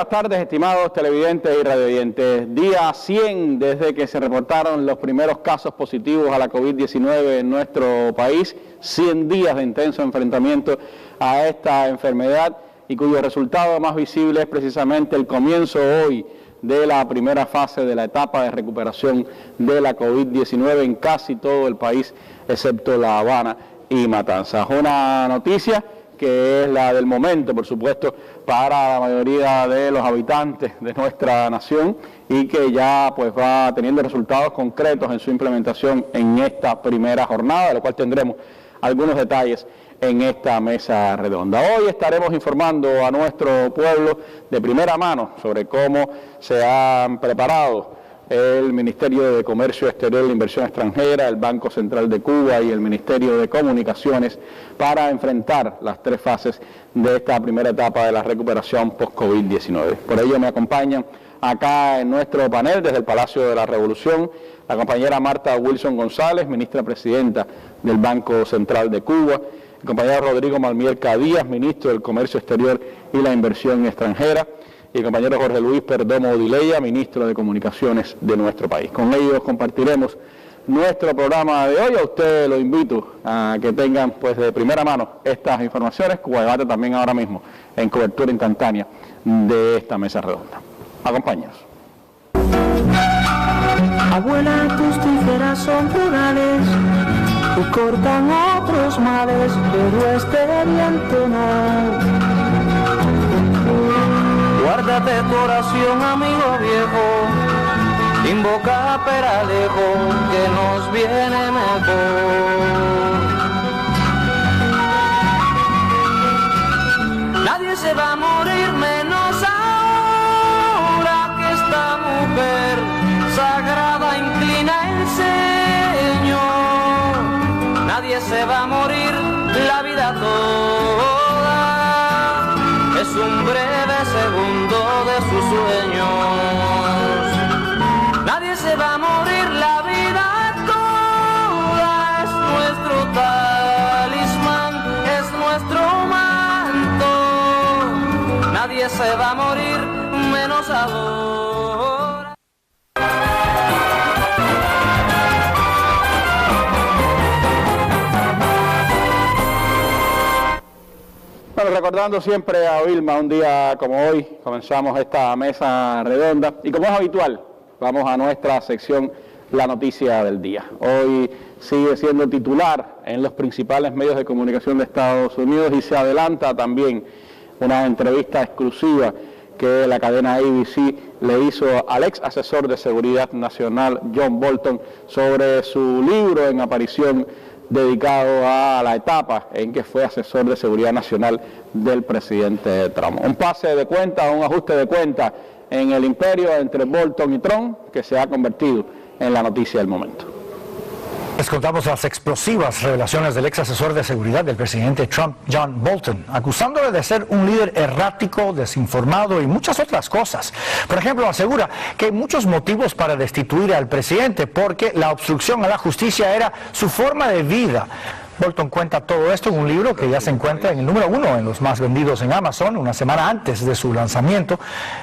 buenas tardes, estimados televidentes y radioyentes. Día 100 desde que se reportaron los primeros casos positivos a la COVID-19 en nuestro país. 100 días de intenso enfrentamiento a esta enfermedad y cuyo resultado más visible es precisamente el comienzo hoy de la primera fase de la etapa de recuperación de la COVID-19 en casi todo el país, excepto La Habana y Matanzas. Una noticia que es la del momento, por supuesto, para la mayoría de los habitantes de nuestra nación y que ya pues va teniendo resultados concretos en su implementación en esta primera jornada, de lo cual tendremos algunos detalles en esta mesa redonda. Hoy estaremos informando a nuestro pueblo de primera mano sobre cómo se han preparado el Ministerio de Comercio Exterior e Inversión Extranjera, el Banco Central de Cuba y el Ministerio de Comunicaciones para enfrentar las tres fases de esta primera etapa de la recuperación post-COVID-19. Por ello me acompañan acá en nuestro panel desde el Palacio de la Revolución la compañera Marta Wilson González, ministra presidenta del Banco Central de Cuba, el compañero Rodrigo Malmierca Díaz, ministro del Comercio Exterior y la Inversión Extranjera, y el compañero Jorge Luis Perdomo Dileya, ministro de Comunicaciones de nuestro país. Con ellos compartiremos nuestro programa de hoy. A ustedes los invito a que tengan pues de primera mano estas informaciones. Cuba Debate también ahora mismo en cobertura instantánea de esta mesa redonda. Acompáñanos. Abuela, tus tijeras son plurales y cortan otros males, pero este viento no. Guárdate tu oración, amigo viejo, invoca a Peralejo, que nos viene mejor. Nadie se va a morir menos ahora que esta mujer sagrada inclina el ceño. Nadie se va a morir, la vida toda es un breve segundo de sus sueños. Nadie se va a morir, la vida toda es nuestro talismán, es nuestro manto. Nadie se va a morir, menos ahora. Bueno, recordando siempre a Vilma, un día como hoy comenzamos esta mesa redonda y como es habitual, vamos a nuestra sección La Noticia del Día. Hoy sigue siendo titular en los principales medios de comunicación de Estados Unidos y se adelanta también una entrevista exclusiva que la cadena ABC le hizo al ex asesor de Seguridad Nacional John Bolton sobre su libro en aparición dedicado a la etapa en que fue asesor de seguridad nacional del presidente Trump. Un pase de cuenta, un ajuste de cuenta en el imperio entre Bolton y Trump que se ha convertido en la noticia del momento. Les contamos las explosivas revelaciones del ex asesor de seguridad del presidente Trump, John Bolton, acusándole de ser un líder errático, desinformado y muchas otras cosas. Por ejemplo, asegura que hay muchos motivos para destituir al presidente porque la obstrucción a la justicia era su forma de vida. Bolton cuenta todo esto en un libro que ya se encuentra en el número 1 en los más vendidos en Amazon, una semana antes de su lanzamiento.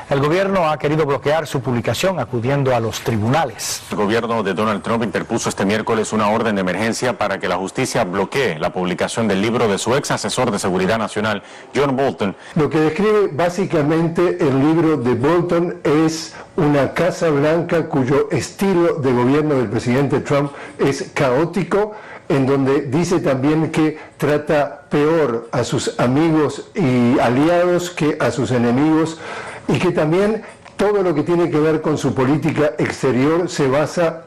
El gobierno ha querido bloquear su publicación acudiendo a los tribunales. El gobierno de Donald Trump interpuso este miércoles una orden de emergencia para que la justicia bloquee la publicación del libro de su ex asesor de seguridad nacional, John Bolton. Lo que describe básicamente el libro de Bolton es una Casa Blanca cuyo estilo de gobierno del presidente Trump es caótico, en donde dice también que trata peor a sus amigos y aliados que a sus enemigos, y que también todo lo que tiene que ver con su política exterior se basa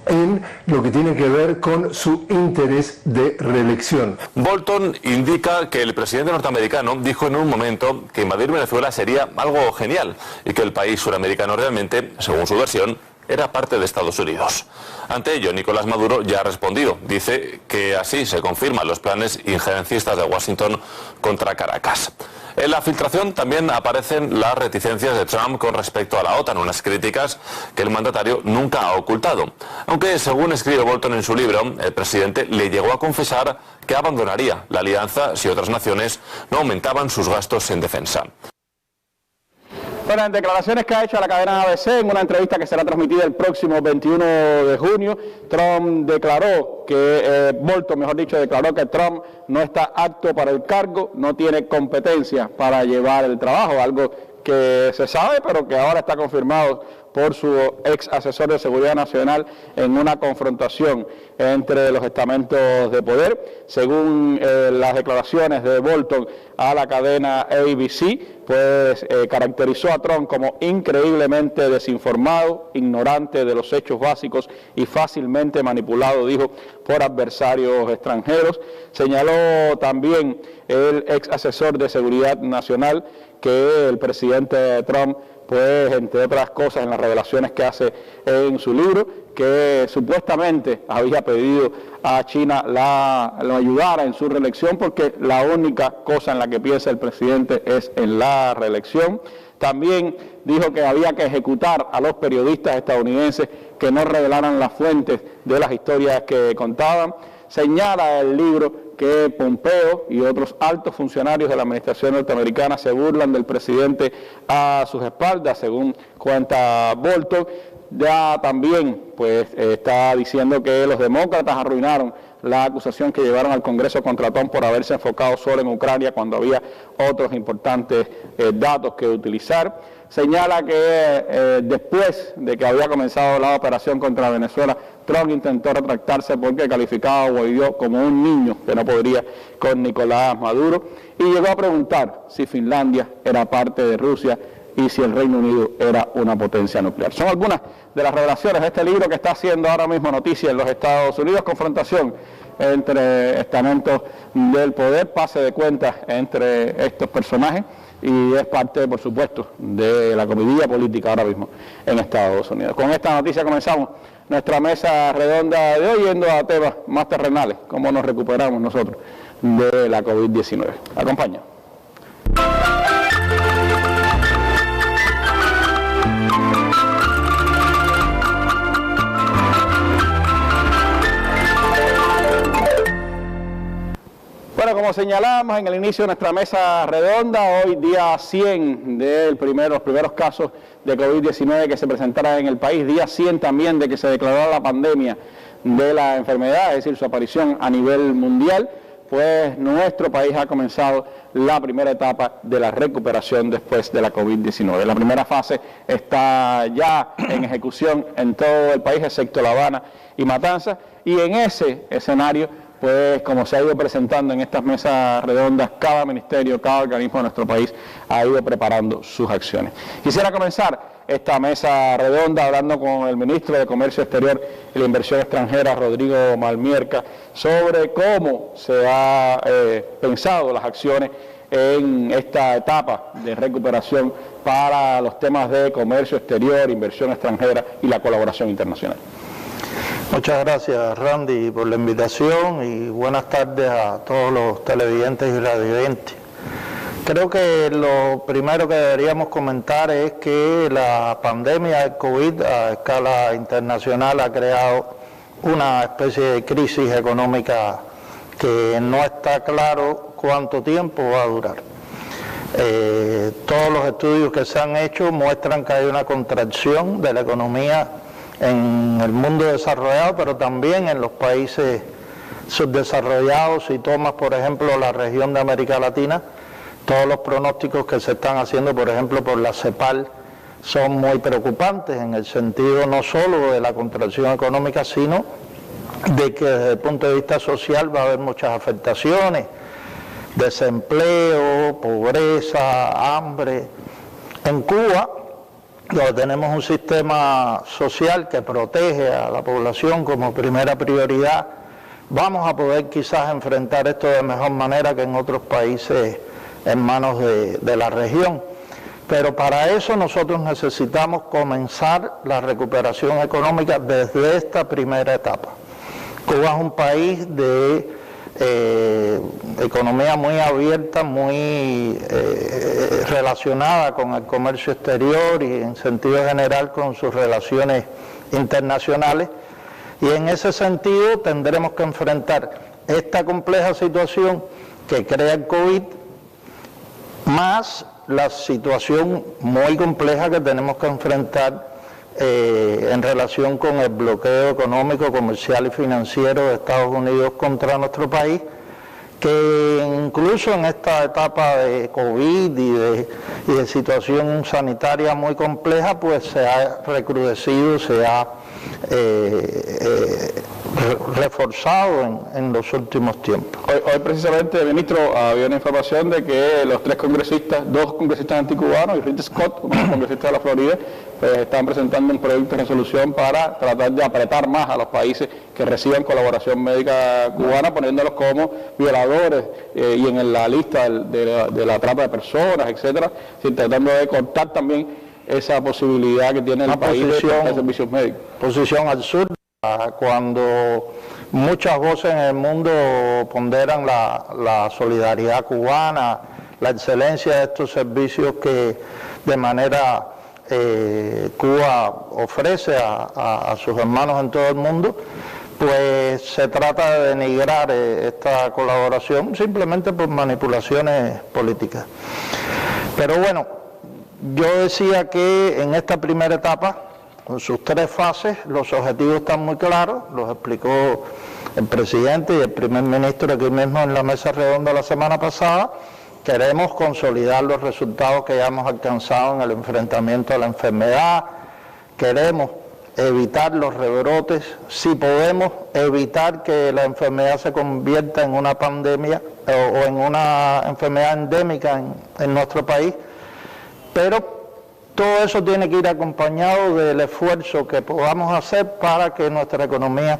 en lo que tiene que ver con su interés de reelección. Bolton indica que el presidente norteamericano dijo en un momento que invadir Venezuela sería algo genial y que el país suramericano realmente, según su versión, era parte de Estados Unidos. Ante ello, Nicolás Maduro ya ha respondido. Dice que así se confirman los planes injerencistas de Washington contra Caracas. En la filtración también aparecen las reticencias de Trump con respecto a la OTAN, unas críticas que el mandatario nunca ha ocultado. Aunque, según escribe Bolton en su libro, el presidente le llegó a confesar que abandonaría la alianza si otras naciones no aumentaban sus gastos en defensa. Bueno, en declaraciones que ha hecho a la cadena ABC en una entrevista que será transmitida el próximo 21 de junio, Trump declaró que, Bolton, mejor dicho, declaró que Trump no está apto para el cargo, no tiene competencia para llevar el trabajo, algo que se sabe, pero que ahora está confirmado por su ex asesor de seguridad nacional en una confrontación entre los estamentos de poder. Según las declaraciones de Bolton a la cadena ABC, pues caracterizó a Trump como increíblemente desinformado, ignorante de los hechos básicos y fácilmente manipulado, dijo, por adversarios extranjeros. Señaló también el ex asesor de seguridad nacional que el presidente Trump, pues entre otras cosas en las revelaciones que hace en su libro, que supuestamente había pedido a China lo ayudara en su reelección porque la única cosa en la que piensa el presidente es en la reelección. También dijo que había que ejecutar a los periodistas estadounidenses que no revelaran las fuentes de las historias que contaban. Señala el libro que Pompeo y otros altos funcionarios de la administración norteamericana se burlan del presidente a sus espaldas, según cuenta Bolton. Ya también pues está diciendo que los demócratas arruinaron la acusación que llevaron al Congreso contra Trump por haberse enfocado solo en Ucrania cuando había otros importantes datos que utilizar. Señala que después de que había comenzado la operación contra Venezuela, Trump intentó retractarse porque calificaba a Guaidó como un niño que no podría con Nicolás Maduro y llegó a preguntar si Finlandia era parte de Rusia y si el Reino Unido era una potencia nuclear. Son algunas de las revelaciones de este libro que está haciendo ahora mismo noticia en los Estados Unidos, confrontación entre estamentos del poder, pase de cuentas entre estos personajes, y es parte, por supuesto, de la comidilla política ahora mismo en Estados Unidos. Con esta noticia comenzamos nuestra mesa redonda de hoy, yendo a temas más terrenales, cómo nos recuperamos nosotros de la COVID-19. Acompaña. Bueno, como señalamos en el inicio de nuestra mesa redonda, hoy día 100 de los primeros casos de COVID-19 que se presentaron en el país, día 100 también de que se declaró la pandemia de la enfermedad, es decir, su aparición a nivel mundial, pues nuestro país ha comenzado la primera etapa de la recuperación después de la COVID-19. La primera fase está ya en ejecución en todo el país, excepto La Habana y Matanzas, y en ese escenario, pues como se ha ido presentando en estas mesas redondas, cada ministerio, cada organismo de nuestro país ha ido preparando sus acciones. Quisiera comenzar esta mesa redonda hablando con el ministro de Comercio Exterior y la Inversión Extranjera, Rodrigo Malmierca, sobre cómo se ha pensado las acciones en esta etapa de recuperación para los temas de comercio exterior, inversión extranjera y la colaboración internacional. Muchas gracias, Randy, por la invitación y buenas tardes a todos los televidentes y radiovidentes. Creo que lo primero que deberíamos comentar es que la pandemia del COVID a escala internacional ha creado una especie de crisis económica que no está claro cuánto tiempo va a durar. Todos los estudios que se han hecho muestran que hay una contracción de la economía en el mundo desarrollado, pero también en los países subdesarrollados. Si tomas, por ejemplo, la región de América Latina, todos los pronósticos que se están haciendo, por ejemplo, por la CEPAL, son muy preocupantes en el sentido no solo de la contracción económica, sino de que desde el punto de vista social va a haber muchas afectaciones, desempleo, pobreza, hambre. En Cuba, donde tenemos un sistema social que protege a la población como primera prioridad, vamos a poder quizás enfrentar esto de mejor manera que en otros países hermanos de la región. Pero para eso nosotros necesitamos comenzar la recuperación económica desde esta primera etapa. Cuba es un país de economía muy abierta, muy relacionada con el comercio exterior y en sentido general con sus relaciones internacionales, y en ese sentido tendremos que enfrentar esta compleja situación que crea el COVID, más la situación muy compleja que tenemos que enfrentar en relación con el bloqueo económico, comercial y financiero de Estados Unidos contra nuestro país, que incluso en esta etapa de COVID y de situación sanitaria muy compleja, pues se ha recrudecido, se ha reforzado en los últimos tiempos. Hoy precisamente, ministro, había una información de que los dos congresistas anticubanos y Rick Scott, como congresista de la Florida, pues están presentando un proyecto de resolución para tratar de apretar más a los países que reciban colaboración médica cubana, poniéndolos como violadores y en la lista de la trata de personas, etcétera, tratando de cortar también esa posibilidad que tiene el país de prestar servicios médicos. Posición absurda cuando muchas voces en el mundo ponderan la solidaridad cubana, la excelencia de estos servicios que de manera Cuba ofrece a sus hermanos en todo el mundo, pues se trata de denigrar esta colaboración simplemente por manipulaciones políticas. Pero bueno, yo decía que en esta primera etapa, con sus 3 fases, los objetivos están muy claros, los explicó el presidente y el primer ministro aquí mismo en la mesa redonda la semana pasada. Queremos consolidar los resultados que ya hemos alcanzado en el enfrentamiento a la enfermedad, queremos evitar los rebrotes, si podemos evitar que la enfermedad se convierta en una pandemia o en una enfermedad endémica en nuestro país, pero todo eso tiene que ir acompañado del esfuerzo que podamos hacer para que nuestra economía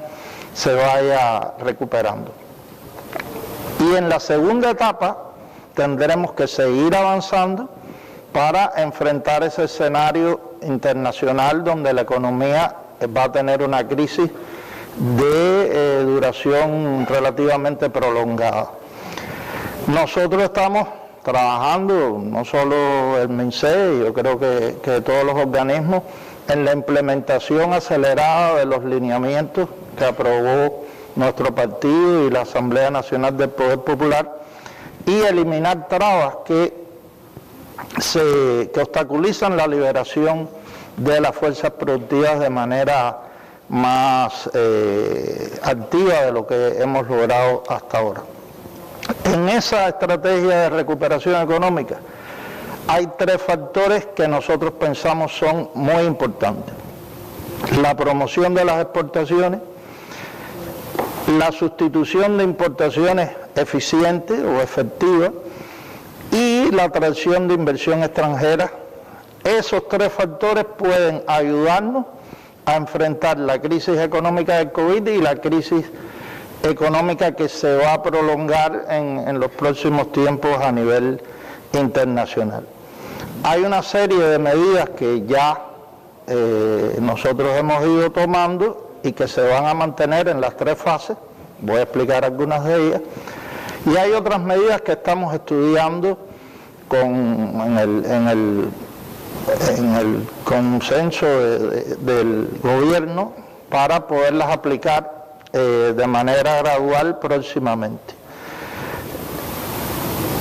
se vaya recuperando. Y en la segunda etapa tendremos que seguir avanzando para enfrentar ese escenario internacional donde la economía va a tener una crisis de duración relativamente prolongada. Nosotros estamos trabajando, no solo el MINSEE, yo creo que todos los organismos, en la implementación acelerada de los lineamientos que aprobó nuestro partido y la Asamblea Nacional del Poder Popular, y eliminar trabas que obstaculizan la liberación de las fuerzas productivas de manera más activa de lo que hemos logrado hasta ahora. En esa estrategia de recuperación económica hay 3 factores que nosotros pensamos son muy importantes: la promoción de las exportaciones, la sustitución de importaciones eficientes o efectivas y la atracción de inversión extranjera. Esos 3 factores pueden ayudarnos a enfrentar la crisis económica del COVID y la crisis económica que se va a prolongar en los próximos tiempos a nivel internacional. Hay una serie de medidas que ya nosotros hemos ido tomando y que se van a mantener en las 3 fases, voy a explicar algunas de ellas, y hay otras medidas que estamos estudiando en el consenso del gobierno para poderlas aplicar de manera gradual próximamente.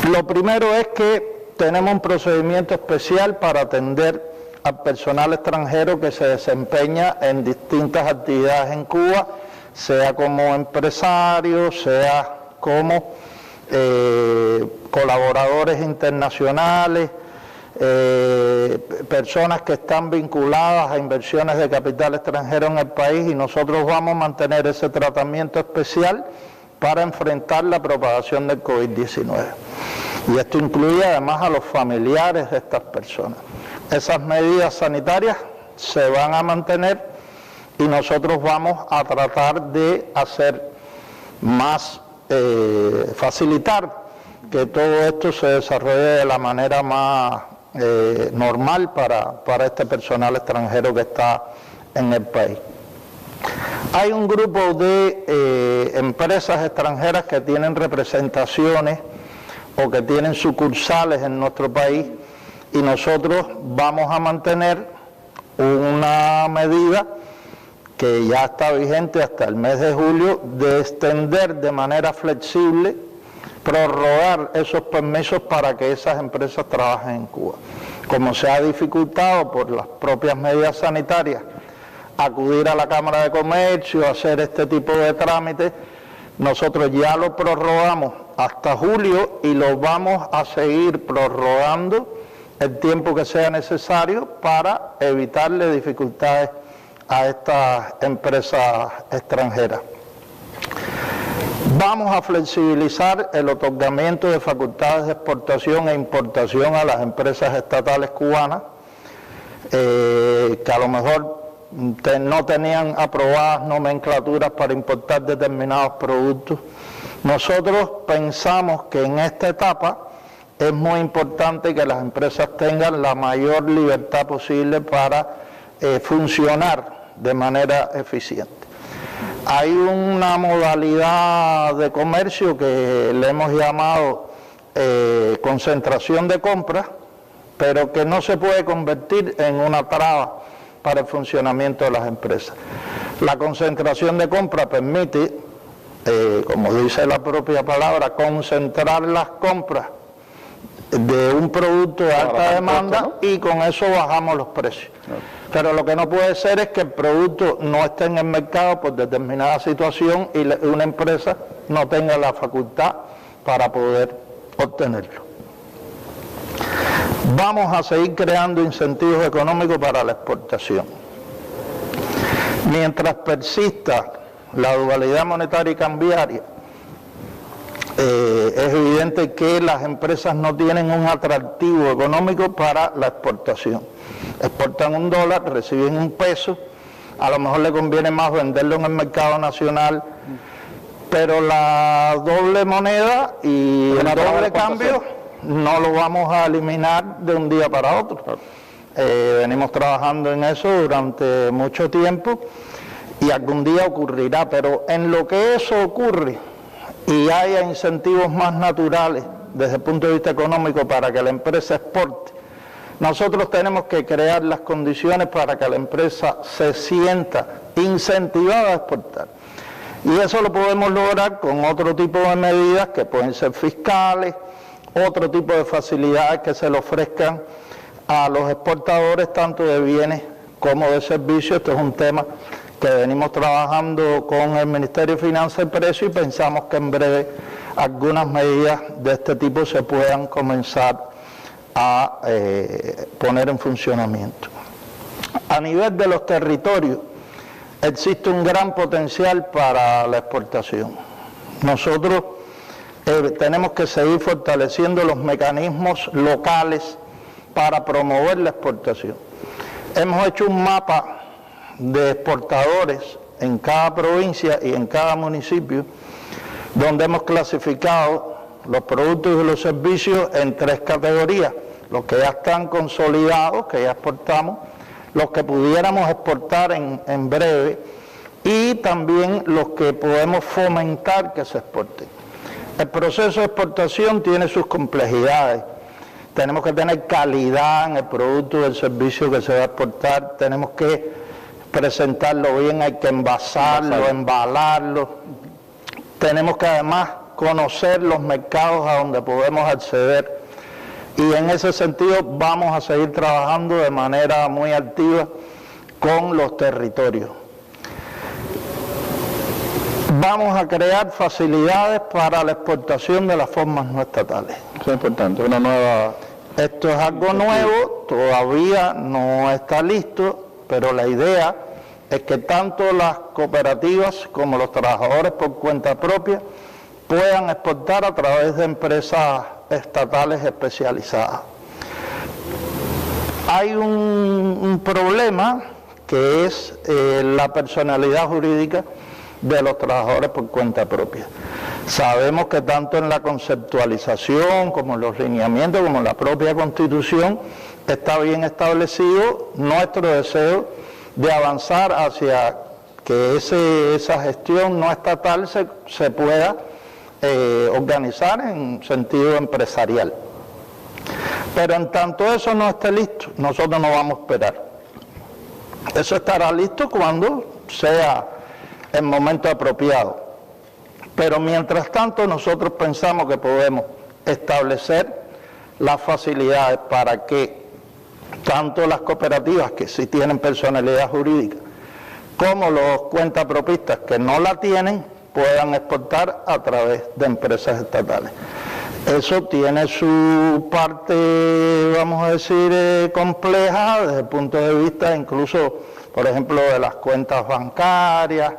Lo primero es que tenemos un procedimiento especial para atender al personal extranjero que se desempeña en distintas actividades en Cuba, sea como empresario, sea como colaboradores internacionales, personas que están vinculadas a inversiones de capital extranjero en el país, y nosotros vamos a mantener ese tratamiento especial para enfrentar la propagación del COVID-19. Y esto incluye además a los familiares de estas personas. Esas medidas sanitarias se van a mantener y nosotros vamos a tratar de hacer más, facilitar que todo esto se desarrolle de la manera más normal para este personal extranjero que está en el país. Hay un grupo de empresas extranjeras que tienen representaciones o que tienen sucursales en nuestro país, y nosotros vamos a mantener una medida que ya está vigente hasta el mes de julio de extender de manera flexible prorrogar esos permisos para que esas empresas trabajen en Cuba. Como se ha dificultado por las propias medidas sanitarias acudir a la Cámara de Comercio, hacer este tipo de trámites, nosotros ya lo prorrogamos hasta julio y lo vamos a seguir prorrogando el tiempo que sea necesario para evitarle dificultades a estas empresas extranjeras. Vamos a flexibilizar el otorgamiento de facultades de exportación e importación a las empresas estatales cubanas, que a lo mejor no tenían aprobadas nomenclaturas para importar determinados productos. Nosotros pensamos que en esta etapa es muy importante que las empresas tengan la mayor libertad posible para funcionar de manera eficiente. Hay una modalidad de comercio que le hemos llamado concentración de compras, pero que no se puede convertir en una traba para el funcionamiento de las empresas. La concentración de compra permite, como dice la propia palabra, concentrar las compras de un producto de alta demanda, ¿no? Y con eso bajamos los precios. Pero lo que no puede ser es que el producto no esté en el mercado por determinada situación y una empresa no tenga la facultad para poder obtenerlo. Vamos a seguir creando incentivos económicos para la exportación. Mientras persista la dualidad monetaria y cambiaria, es evidente que las empresas no tienen un atractivo económico para la exportación. Exportan $1, reciben $1, a lo mejor le conviene más venderlo en el mercado nacional, pero la doble moneda y el doble cambio no lo vamos a eliminar de un día para otro. Venimos trabajando en eso durante mucho tiempo y algún día ocurrirá, pero en lo que eso ocurre y haya incentivos más naturales desde el punto de vista económico para que la empresa exporte, nosotros tenemos que crear las condiciones para que la empresa se sienta incentivada a exportar. Y eso lo podemos lograr con otro tipo de medidas que pueden ser fiscales, otro tipo de facilidades que se le ofrezcan a los exportadores tanto de bienes como de servicios. Esto es un tema que venimos trabajando con el Ministerio de Finanzas y Precios y pensamos que en breve algunas medidas de este tipo se puedan comenzar a poner en funcionamiento. A nivel de los territorios existe un gran potencial para la exportación. Nosotros tenemos que seguir fortaleciendo los mecanismos locales para promover la exportación. Hemos hecho un mapa de exportadores en cada provincia y en cada municipio, donde hemos clasificado los productos y los servicios en 3 categorías: los que ya están consolidados, que ya exportamos, los que pudiéramos exportar en breve y también los que podemos fomentar que se exporten. El proceso de exportación tiene sus complejidades. Tenemos que tener calidad en el producto o el servicio que se va a exportar, tenemos que presentarlo bien, hay que envasarlo, embalarlo. Tenemos que además conocer los mercados a donde podemos acceder. Y en ese sentido vamos a seguir trabajando de manera muy activa con los territorios. Vamos a crear facilidades para la exportación de las formas no estatales. Eso es importante, una nueva... Esto es algo nuevo, todavía no está listo, pero la idea es que tanto las cooperativas como los trabajadores por cuenta propia puedan exportar a través de empresas estatales especializadas. Hay un problema que es la personalidad jurídica de los trabajadores por cuenta propia. Sabemos que tanto en la conceptualización como en los lineamientos, como en la propia Constitución, está bien establecido nuestro deseo de avanzar hacia que esa gestión no estatal se pueda organizar en sentido empresarial. Pero en tanto eso no esté listo, nosotros no vamos a esperar. Eso estará listo cuando sea el momento apropiado. Pero mientras tanto nosotros pensamos que podemos establecer las facilidades para que tanto las cooperativas que sí tienen personalidad jurídica como los cuentapropistas que no la tienen puedan exportar a través de empresas estatales. Eso tiene su parte, vamos a decir, compleja desde el punto de vista incluso, por ejemplo, de las cuentas bancarias,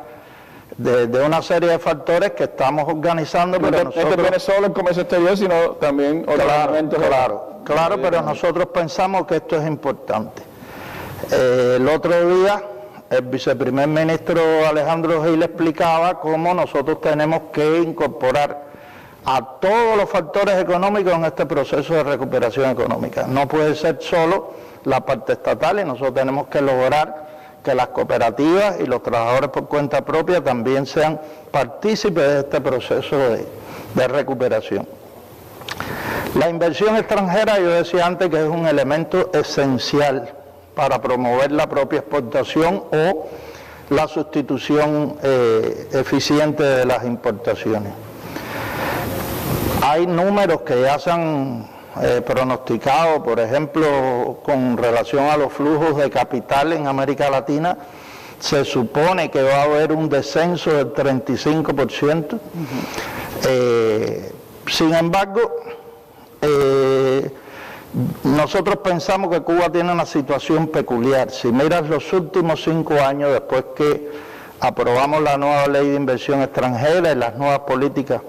de una serie de factores que estamos organizando. Pero nosotros, no es solo el comercio exterior, sino también otros elementos. Claro, pero nosotros pensamos que esto es importante. El otro día, el viceprimer ministro Alejandro Gil explicaba cómo nosotros tenemos que incorporar a todos los factores económicos en este proceso de recuperación económica. No puede ser solo la parte estatal y nosotros tenemos que lograr que las cooperativas y los trabajadores por cuenta propia también sean partícipes de este proceso de recuperación. La inversión extranjera, yo decía antes que es un elemento esencial para promover la propia exportación o la sustitución eficiente de las importaciones. Hay números que ya se han pronosticado, por ejemplo, con relación a los flujos de capital en América Latina. Se supone que va a haber un descenso del 35%. Sin embargo, nosotros pensamos que Cuba tiene una situación peculiar. Si miras los últimos 5 años, después que aprobamos la nueva ley de inversión extranjera y las nuevas políticas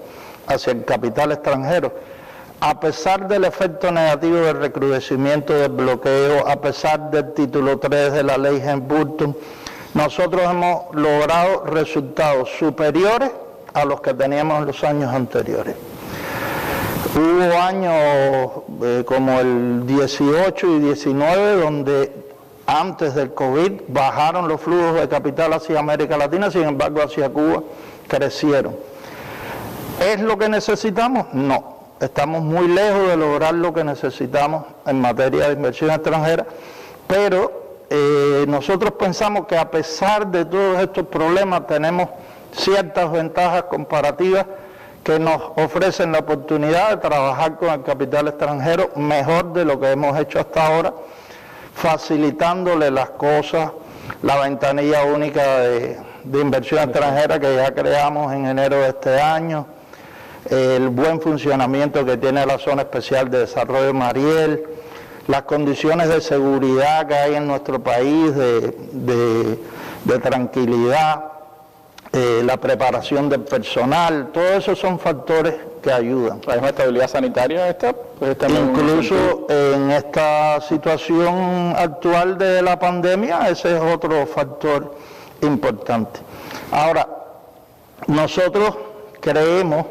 hacia el capital extranjero, a pesar del efecto negativo del recrudecimiento del bloqueo, a pesar del título 3 de la ley Helms-Burton, nosotros hemos logrado resultados superiores a los que teníamos en los años anteriores. Hubo años como el 18 y 19 donde antes del COVID bajaron los flujos de capital hacia América Latina, sin embargo hacia Cuba crecieron. ¿Es lo que necesitamos? No. Estamos muy lejos de lograr lo que necesitamos en materia de inversión extranjera, pero nosotros pensamos que a pesar de todos estos problemas tenemos ciertas ventajas comparativas que nos ofrecen la oportunidad de trabajar con el capital extranjero mejor de lo que hemos hecho hasta ahora, facilitándole las cosas, la ventanilla única de inversión extranjera que ya creamos en enero de este año, el buen funcionamiento que tiene la Zona Especial de Desarrollo Mariel, las condiciones de seguridad que hay en nuestro país, de tranquilidad, la preparación del personal, todo eso son factores que ayudan. ¿La misma estabilidad sanitaria esta? Pues incluso en esta situación actual de la pandemia, ese es otro factor importante. Ahora, nosotros creemos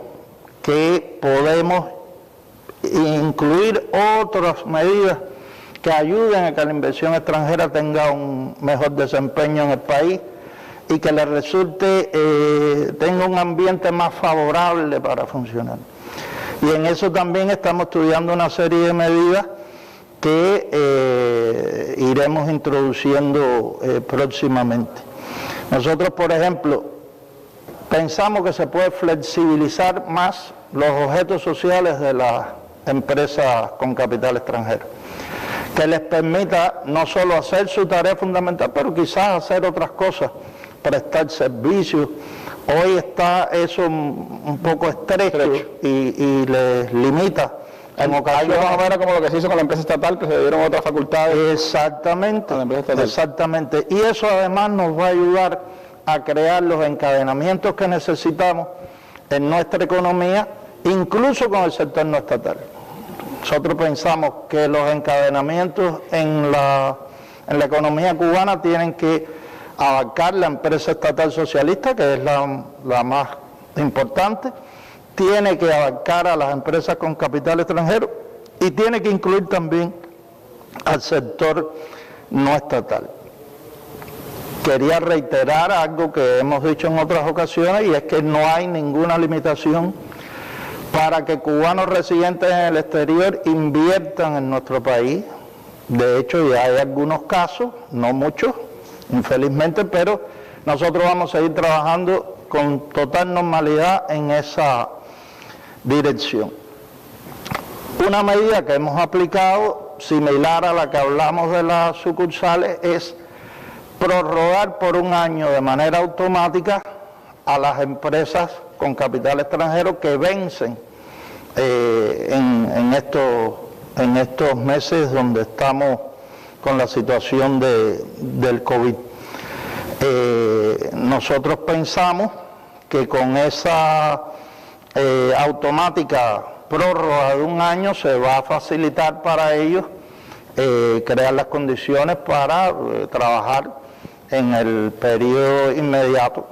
que podemos incluir otras medidas que ayuden a que la inversión extranjera tenga un mejor desempeño en el país y que le resulte, tenga un ambiente más favorable para funcionar. Y en eso también estamos estudiando una serie de medidas que iremos introduciendo próximamente. Nosotros, por ejemplo, pensamos que se puede flexibilizar más los objetos sociales de las empresas con capital extranjero, que les permita no solo hacer su tarea fundamental, pero quizás hacer otras cosas, prestar servicios. Hoy está eso un poco estrecho. Y les limita. En ocasiones, más o menos como lo que se hizo con la empresa estatal, que se dieron otras facultades. Exactamente. Y eso además nos va a ayudar a crear los encadenamientos que necesitamos en nuestra economía, incluso con el sector no estatal. Nosotros pensamos que los encadenamientos en la economía cubana tienen que abarcar la empresa estatal socialista, que es la más importante, tiene que abarcar a las empresas con capital extranjero y tiene que incluir también al sector no estatal. Quería reiterar algo que hemos dicho en otras ocasiones, y es que no hay ninguna limitación para que cubanos residentes en el exterior inviertan en nuestro país. De hecho, ya hay algunos casos, no muchos, infelizmente, pero nosotros vamos a seguir trabajando con total normalidad en esa dirección. Una medida que hemos aplicado, similar a la que hablamos de las sucursales, es prorrogar por un año de manera automática a las empresas con capital extranjero que vencen en estos meses donde estamos con la situación del COVID. Nosotros pensamos que con esa automática prórroga de un año se va a facilitar para ellos crear las condiciones para trabajar en el periodo inmediato.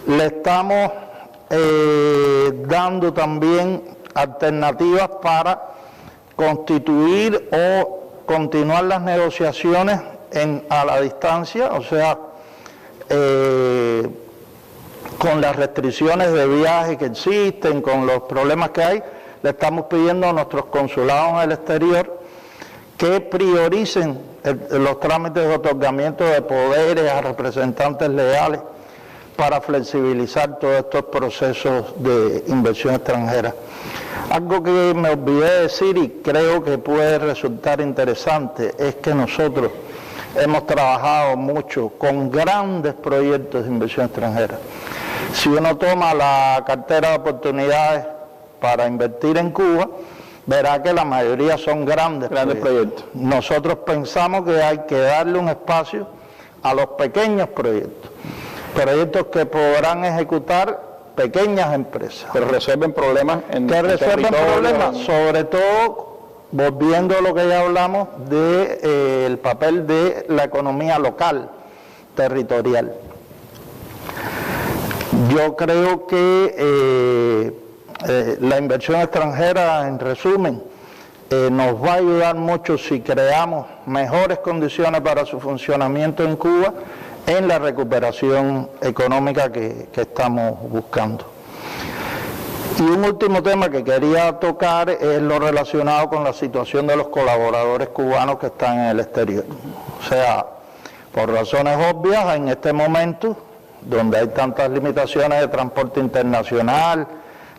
Le estamos dando también alternativas para constituir o continuar las negociaciones a la distancia, o sea, con las restricciones de viaje que existen, con los problemas que hay, le estamos pidiendo a nuestros consulados en el exterior que prioricen los trámites de otorgamiento de poderes a representantes legales para flexibilizar todos estos procesos de inversión extranjera. Algo que me olvidé de decir y creo que puede resultar interesante es que nosotros hemos trabajado mucho con grandes proyectos de inversión extranjera. Si uno toma la cartera de oportunidades para invertir en Cuba, verá que la mayoría son grandes proyectos. Nosotros pensamos que hay que darle un espacio a los pequeños proyectos que podrán ejecutar pequeñas empresas. Pero resuelven problemas sobre todo volviendo a lo que ya hablamos del papel de la economía local, territorial. Yo creo que la inversión extranjera, en resumen, nos va a ayudar mucho si creamos mejores condiciones para su funcionamiento en Cuba en la recuperación económica que estamos buscando. Y un último tema que quería tocar es lo relacionado con la situación de los colaboradores cubanos que están en el exterior. O sea, por razones obvias, en este momento, donde hay tantas limitaciones de transporte internacional,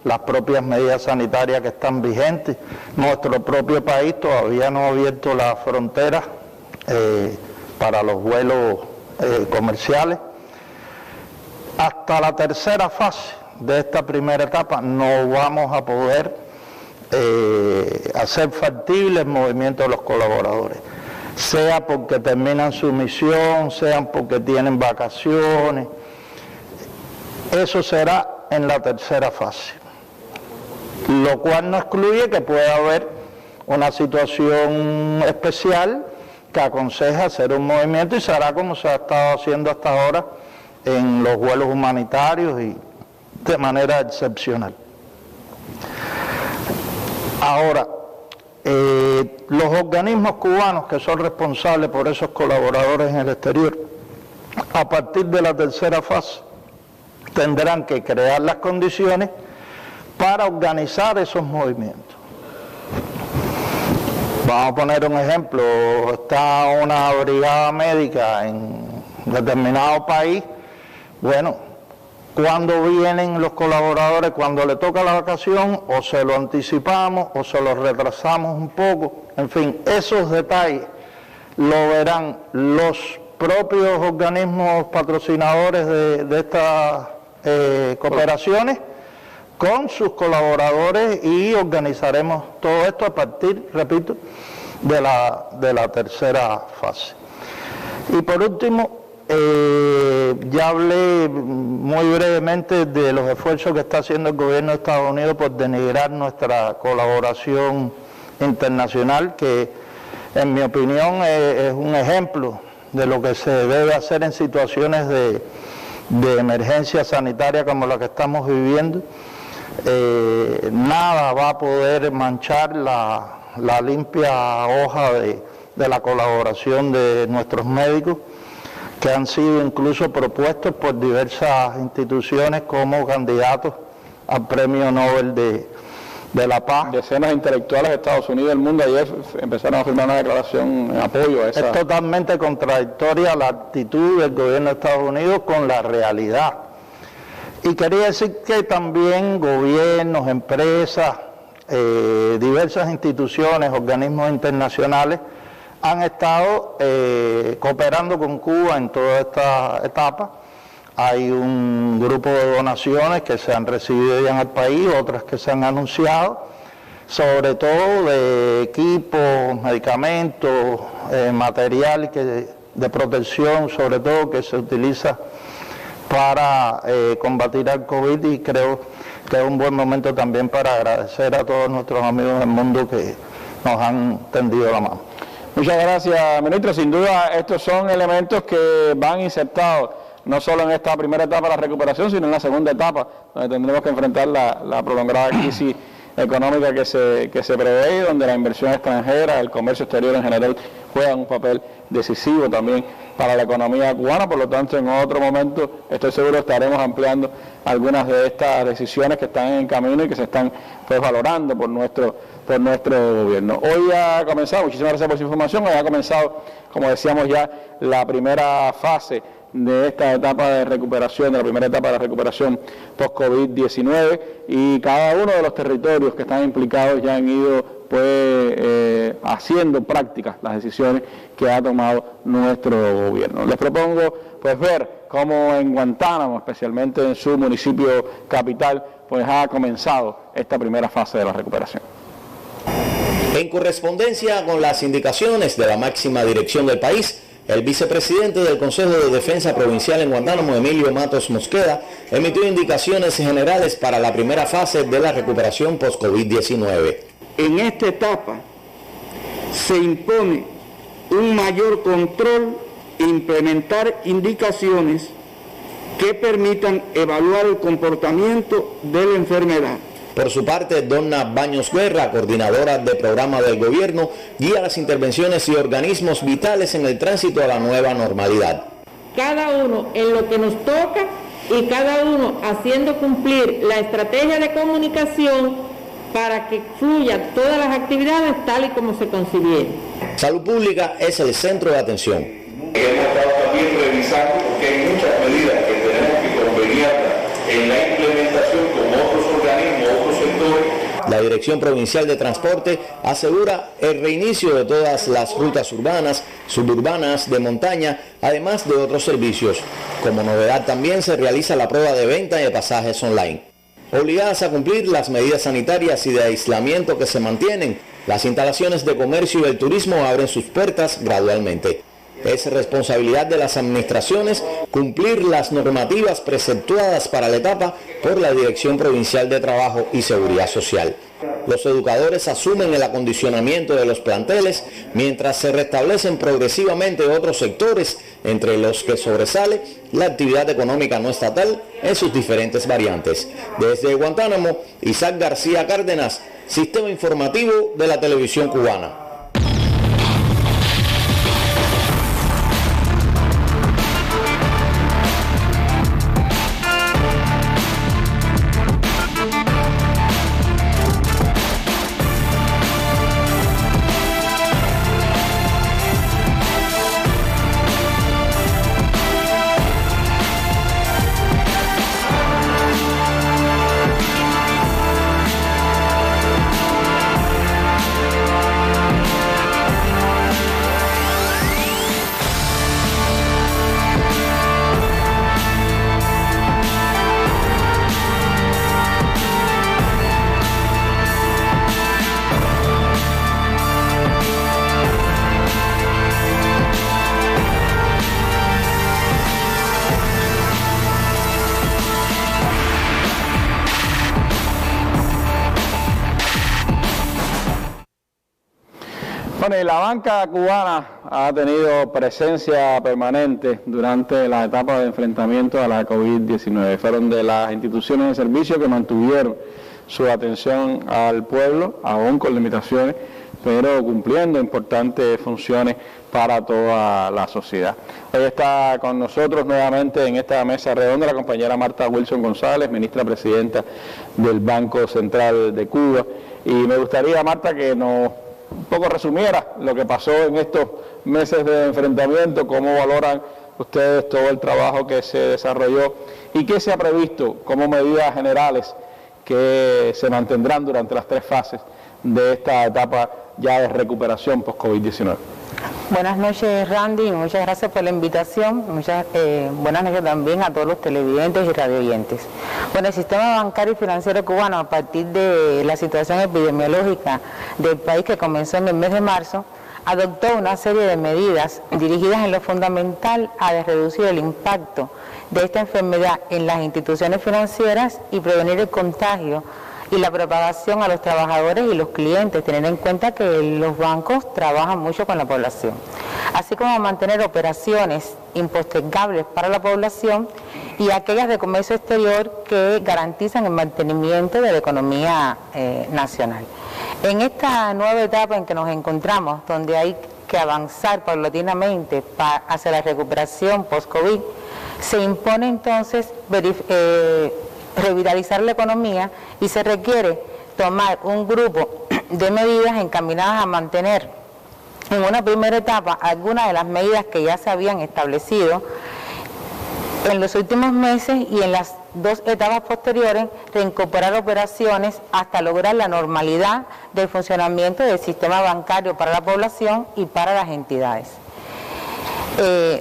las propias medidas sanitarias que están vigentes, nuestro propio país todavía no ha abierto las fronteras para los vuelos comerciales. Hasta la tercera fase de esta primera etapa no vamos a poder hacer factible el movimiento de los colaboradores, sea porque terminan su misión, sea porque tienen vacaciones. Eso será en la tercera fase, lo cual no excluye que pueda haber una situación especial que aconseja hacer un movimiento, y se hará como se ha estado haciendo hasta ahora en los vuelos humanitarios y de manera excepcional. Ahora, los organismos cubanos que son responsables por esos colaboradores en el exterior, a partir de la tercera fase, tendrán que crear las condiciones para organizar esos movimientos. Vamos a poner un ejemplo: está una brigada médica en determinado país. Bueno, cuando vienen los colaboradores, cuando le toca la vacación, o se lo anticipamos o se lo retrasamos un poco. En fin, esos detalles lo verán los propios organismos patrocinadores de estas cooperaciones con sus colaboradores, y organizaremos todo esto a partir, repito, de la tercera fase. Y por último, ya hablé muy brevemente de los esfuerzos que está haciendo el gobierno de Estados Unidos por denigrar nuestra colaboración internacional, que en mi opinión es un ejemplo de lo que se debe hacer en situaciones de emergencia sanitaria como la que estamos viviendo. Nada va a poder manchar la limpia hoja de la colaboración de nuestros médicos, que han sido incluso propuestos por diversas instituciones como candidatos al Premio Nobel de la Paz. Decenas de intelectuales de Estados Unidos y del mundo ayer empezaron a firmar una declaración en apoyo a esa. Es totalmente contradictoria la actitud del gobierno de Estados Unidos con la realidad. Y quería decir que también gobiernos, empresas, diversas instituciones, organismos internacionales han estado cooperando con Cuba en toda esta etapa. Hay un grupo de donaciones que se han recibido ya en el país, otras que se han anunciado, sobre todo de equipos, medicamentos, material de protección, sobre todo que se utiliza para combatir al COVID, y creo que es un buen momento también para agradecer a todos nuestros amigos del mundo que nos han tendido la mano. Muchas gracias, ministro. Sin duda estos son elementos que van insertados no solo en esta primera etapa de la recuperación, sino en la segunda etapa, donde tendremos que enfrentar la prolongada crisis económica que se prevé, y donde la inversión extranjera, el comercio exterior en general, juegan un papel decisivo también para la economía cubana. Por lo tanto, en otro momento, estoy seguro, estaremos ampliando algunas de estas decisiones que están en camino y que se están valorando por nuestro gobierno. Hoy ha comenzado, muchísimas gracias por su información, hoy ha comenzado, como decíamos ya, la primera fase de esta etapa de recuperación, de la primera etapa de la recuperación post-COVID-19, y cada uno de los territorios que están implicados ya han ido haciendo prácticas las decisiones que ha tomado nuestro gobierno. Les propongo ver cómo en Guantánamo, especialmente en su municipio capital, ha comenzado esta primera fase de la recuperación. En correspondencia con las indicaciones de la máxima dirección del país, el vicepresidente del Consejo de Defensa Provincial en Guantánamo, Emilio Matos Mosqueda, emitió indicaciones generales para la primera fase de la recuperación post-COVID-19. En esta etapa se impone un mayor control e implementar indicaciones que permitan evaluar el comportamiento de la enfermedad. Por su parte, Donna Baños Guerra, coordinadora de programa del gobierno, guía las intervenciones y organismos vitales en el tránsito a la nueva normalidad. Cada uno en lo que nos toca y cada uno haciendo cumplir la estrategia de comunicación para que fluyan todas las actividades tal y como se concibieron. Salud Pública es el centro de atención. Hemos estado también revisando porque hay muchas medidas que tenemos que conveniarlas en la implementación con otros organismos, otros sectores. La Dirección Provincial de Transporte asegura el reinicio de todas las rutas urbanas, suburbanas, de montaña, además de otros servicios. Como novedad también se realiza la prueba de venta de pasajes online. Obligadas a cumplir las medidas sanitarias y de aislamiento que se mantienen, las instalaciones de comercio y el turismo abren sus puertas gradualmente. Es responsabilidad de las administraciones cumplir las normativas preceptuadas para la etapa por la Dirección Provincial de Trabajo y Seguridad Social. Los educadores asumen el acondicionamiento de los planteles mientras se restablecen progresivamente otros sectores, entre los que sobresale la actividad económica no estatal en sus diferentes variantes. Desde Guantánamo, Isaac García Cárdenas, Sistema Informativo de la Televisión Cubana. Bueno, y la banca cubana ha tenido presencia permanente durante la etapa de enfrentamiento a la COVID-19. Fueron de las instituciones de servicio que mantuvieron su atención al pueblo, aún con limitaciones, pero cumpliendo importantes funciones para toda la sociedad. Hoy está con nosotros nuevamente en esta mesa redonda la compañera Marta Wilson González, ministra presidenta del Banco Central de Cuba. Y me gustaría, Marta, que nos un poco resumiera lo que pasó en estos meses de enfrentamiento, cómo valoran ustedes todo el trabajo que se desarrolló y qué se ha previsto como medidas generales que se mantendrán durante las 3 fases de esta etapa ya de recuperación post-COVID-19. Buenas noches, Randy, muchas gracias por la invitación. Buenas noches también a todos los televidentes y radioyentes. Bueno, el sistema bancario y financiero cubano, a partir de la situación epidemiológica del país que comenzó en el mes de marzo, adoptó una serie de medidas dirigidas en lo fundamental a reducir el impacto de esta enfermedad en las instituciones financieras y prevenir el contagio y la propagación a los trabajadores y los clientes, tener en cuenta que los bancos trabajan mucho con la población, así como mantener operaciones impostergables para la población y aquellas de comercio exterior que garantizan el mantenimiento de la economía nacional. En esta nueva etapa en que nos encontramos, donde hay que avanzar paulatinamente hacia la recuperación post-COVID, se impone entonces revitalizar la economía y se requiere tomar un grupo de medidas encaminadas a mantener en una primera etapa algunas de las medidas que ya se habían establecido en los últimos meses y en las 2 etapas posteriores reincorporar operaciones hasta lograr la normalidad del funcionamiento del sistema bancario para la población y para las entidades.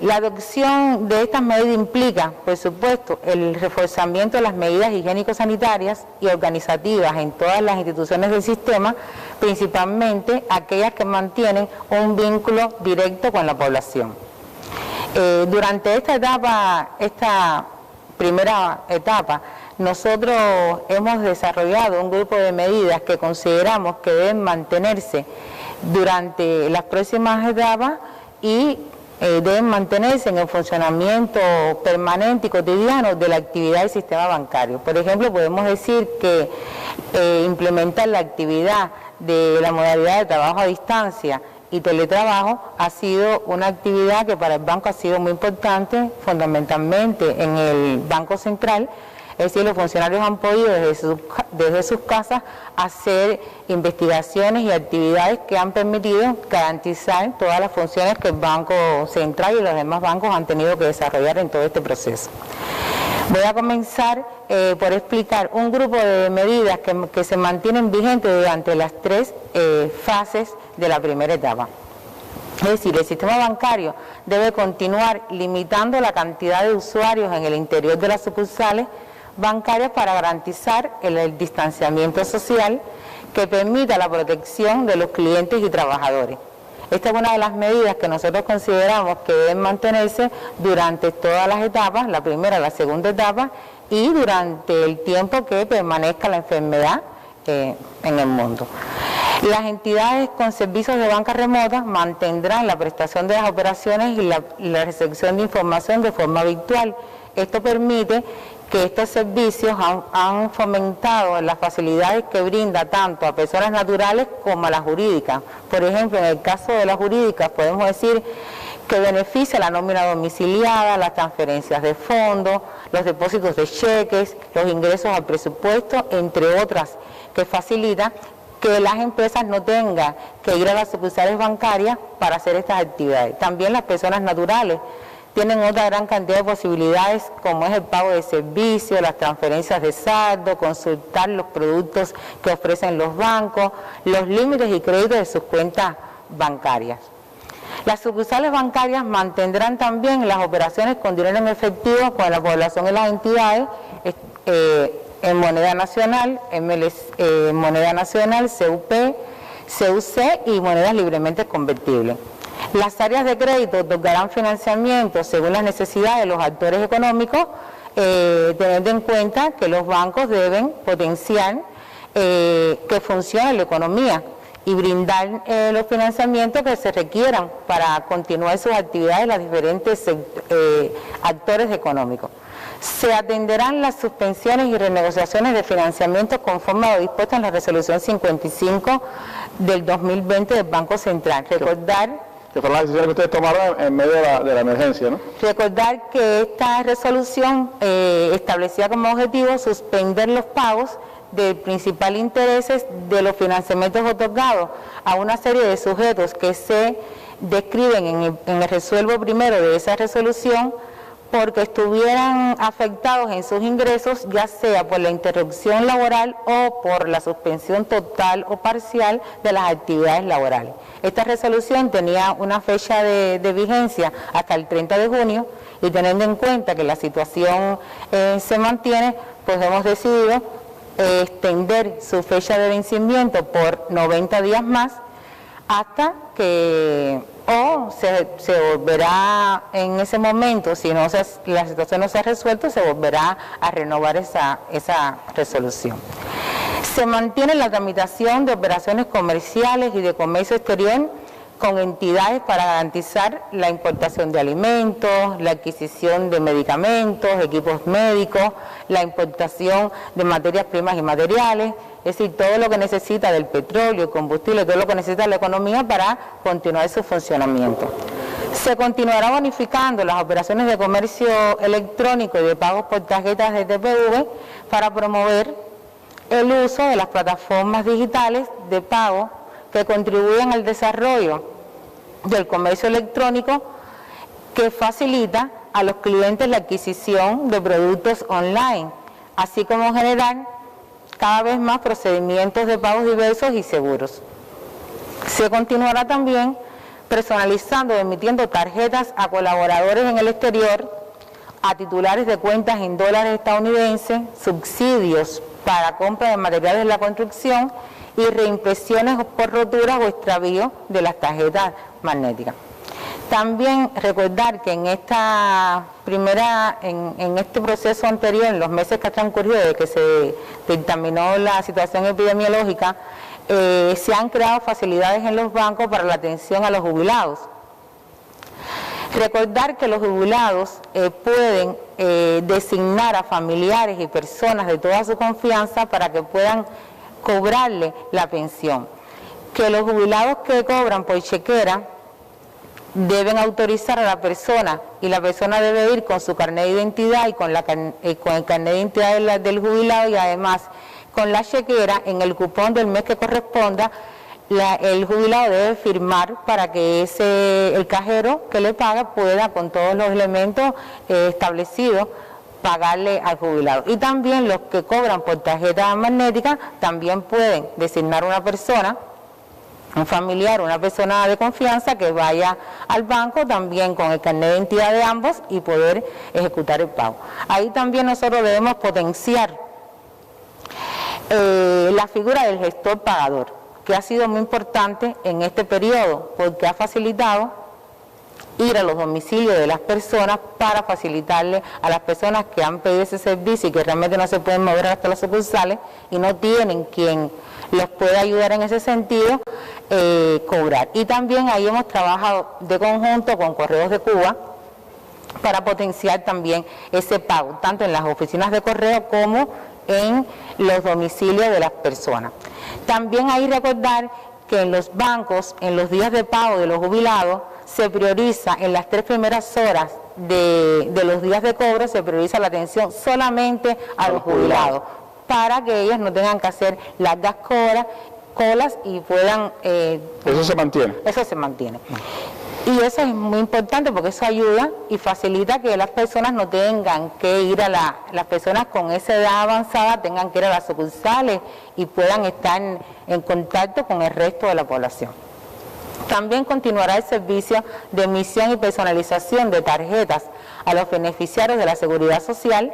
La adopción de estas medidas implica, por supuesto, el reforzamiento de las medidas higiénico-sanitarias y organizativas en todas las instituciones del sistema, principalmente aquellas que mantienen un vínculo directo con la población. Durante esta primera etapa, nosotros hemos desarrollado un grupo de medidas que consideramos que deben mantenerse durante las próximas etapas y deben mantenerse en el funcionamiento permanente y cotidiano de la actividad del sistema bancario. Por ejemplo, podemos decir que implementar la actividad de la modalidad de trabajo a distancia y teletrabajo ha sido una actividad que para el banco ha sido muy importante, fundamentalmente en el Banco Central. Es decir, los funcionarios han podido desde sus casas hacer investigaciones y actividades que han permitido garantizar todas las funciones que el Banco Central y los demás bancos han tenido que desarrollar en todo este proceso. Voy a comenzar por explicar un grupo de medidas que se mantienen vigentes durante las 3 fases de la primera etapa. Es decir, el sistema bancario debe continuar limitando la cantidad de usuarios en el interior de las sucursales bancarias para garantizar el distanciamiento social que permita la protección de los clientes y trabajadores. Esta es una de las medidas que nosotros consideramos que deben mantenerse durante todas las etapas, la primera, la segunda etapa, y durante el tiempo que permanezca la enfermedad en el mundo. Las entidades con servicios de banca remota mantendrán la prestación de las operaciones y la recepción de información de forma virtual. Esto permite que estos servicios han fomentado las facilidades que brinda tanto a personas naturales como a las jurídicas. Por ejemplo, en el caso de las jurídicas podemos decir que beneficia la nómina domiciliada, las transferencias de fondos, los depósitos de cheques, los ingresos al presupuesto, entre otras, que facilita que las empresas no tengan que ir a las sucursales bancarias para hacer estas actividades. También las personas naturales tienen otra gran cantidad de posibilidades, como es el pago de servicios, las transferencias de saldo, consultar los productos que ofrecen los bancos, los límites y créditos de sus cuentas bancarias. Las sucursales bancarias mantendrán también las operaciones con dinero en efectivo con la población y las entidades en moneda nacional, moneda nacional, CUP, CUC y monedas libremente convertibles. Las áreas de crédito otorgarán financiamiento según las necesidades de los actores económicos, teniendo en cuenta que los bancos deben potenciar que funcione la economía y brindar los financiamientos que se requieran para continuar sus actividades los diferentes actores económicos. Se atenderán las suspensiones y renegociaciones de financiamiento conforme a lo dispuesto en la resolución 55 del 2020 del Banco Central. Que fue la decisión que ustedes tomaron en medio de la emergencia, ¿no? Recordar que esta resolución establecía como objetivo suspender los pagos del principal intereses de los financiamientos otorgados a una serie de sujetos que se describen en el resuelvo primero de esa resolución porque estuvieran afectados en sus ingresos, ya sea por la interrupción laboral o por la suspensión total o parcial de las actividades laborales. Esta resolución tenía una fecha de vigencia hasta el 30 de junio y teniendo en cuenta que la situación se mantiene, pues hemos decidido extender su fecha de vencimiento por 90 días más hasta que se volverá en ese momento, si no la situación no se ha resuelto, se volverá a renovar esa resolución. Se mantiene la tramitación de operaciones comerciales y de comercio exterior con entidades para garantizar la importación de alimentos, la adquisición de medicamentos, equipos médicos, la importación de materias primas y materiales, es decir, todo lo que necesita del petróleo, combustible, todo lo que necesita la economía para continuar su funcionamiento. Se continuará bonificando las operaciones de comercio electrónico y de pagos por tarjetas de TPV para promover el uso de las plataformas digitales de pago que contribuyen al desarrollo del comercio electrónico que facilita a los clientes la adquisición de productos online, así como generar cada vez más procedimientos de pagos diversos y seguros. Se continuará también personalizando y emitiendo tarjetas a colaboradores en el exterior, a titulares de cuentas en dólares estadounidenses, subsidios para compra de materiales de la construcción y reimpresiones por roturas o extravío de las tarjetas magnéticas. También recordar que en este proceso anterior, en los meses que han transcurrido desde que se dictaminó la situación epidemiológica, se han creado facilidades en los bancos para la atención a los jubilados. Recordar que los jubilados pueden designar a familiares y personas de toda su confianza para que puedan cobrarle la pensión. Que los jubilados que cobran por chequera deben autorizar a la persona y la persona debe ir con su carnet de identidad y con el carnet de identidad del jubilado y además con la chequera en el cupón del mes que corresponda. El jubilado debe firmar para que el cajero que le paga pueda con todos los elementos establecidos pagarle al jubilado. Y también los que cobran por tarjeta magnética también pueden designar una persona, un familiar, una persona de confianza que vaya al banco también con el carnet de identidad de ambos y poder ejecutar el pago. Ahí también nosotros debemos potenciar la figura del gestor pagador, que ha sido muy importante en este periodo porque ha facilitado ir a los domicilios de las personas para facilitarle a las personas que han pedido ese servicio y que realmente no se pueden mover hasta las sucursales y no tienen quien los pueda ayudar en ese sentido, cobrar. Y también ahí hemos trabajado de conjunto con Correos de Cuba para potenciar también ese pago, tanto en las oficinas de correo como en los domicilios de las personas. También hay que recordar que en los bancos, en los días de pago de los jubilados, se prioriza en las 3 primeras horas de los días de cobro, se prioriza la atención solamente a los jubilados, para que ellos no tengan que hacer largas colas y puedan... ¿Eso se mantiene? Eso se mantiene. Y eso es muy importante porque eso ayuda y facilita que las personas no tengan que ir las personas con esa edad avanzada tengan que ir a las sucursales y puedan estar en contacto con el resto de la población. También continuará el servicio de emisión y personalización de tarjetas a los beneficiarios de la Seguridad Social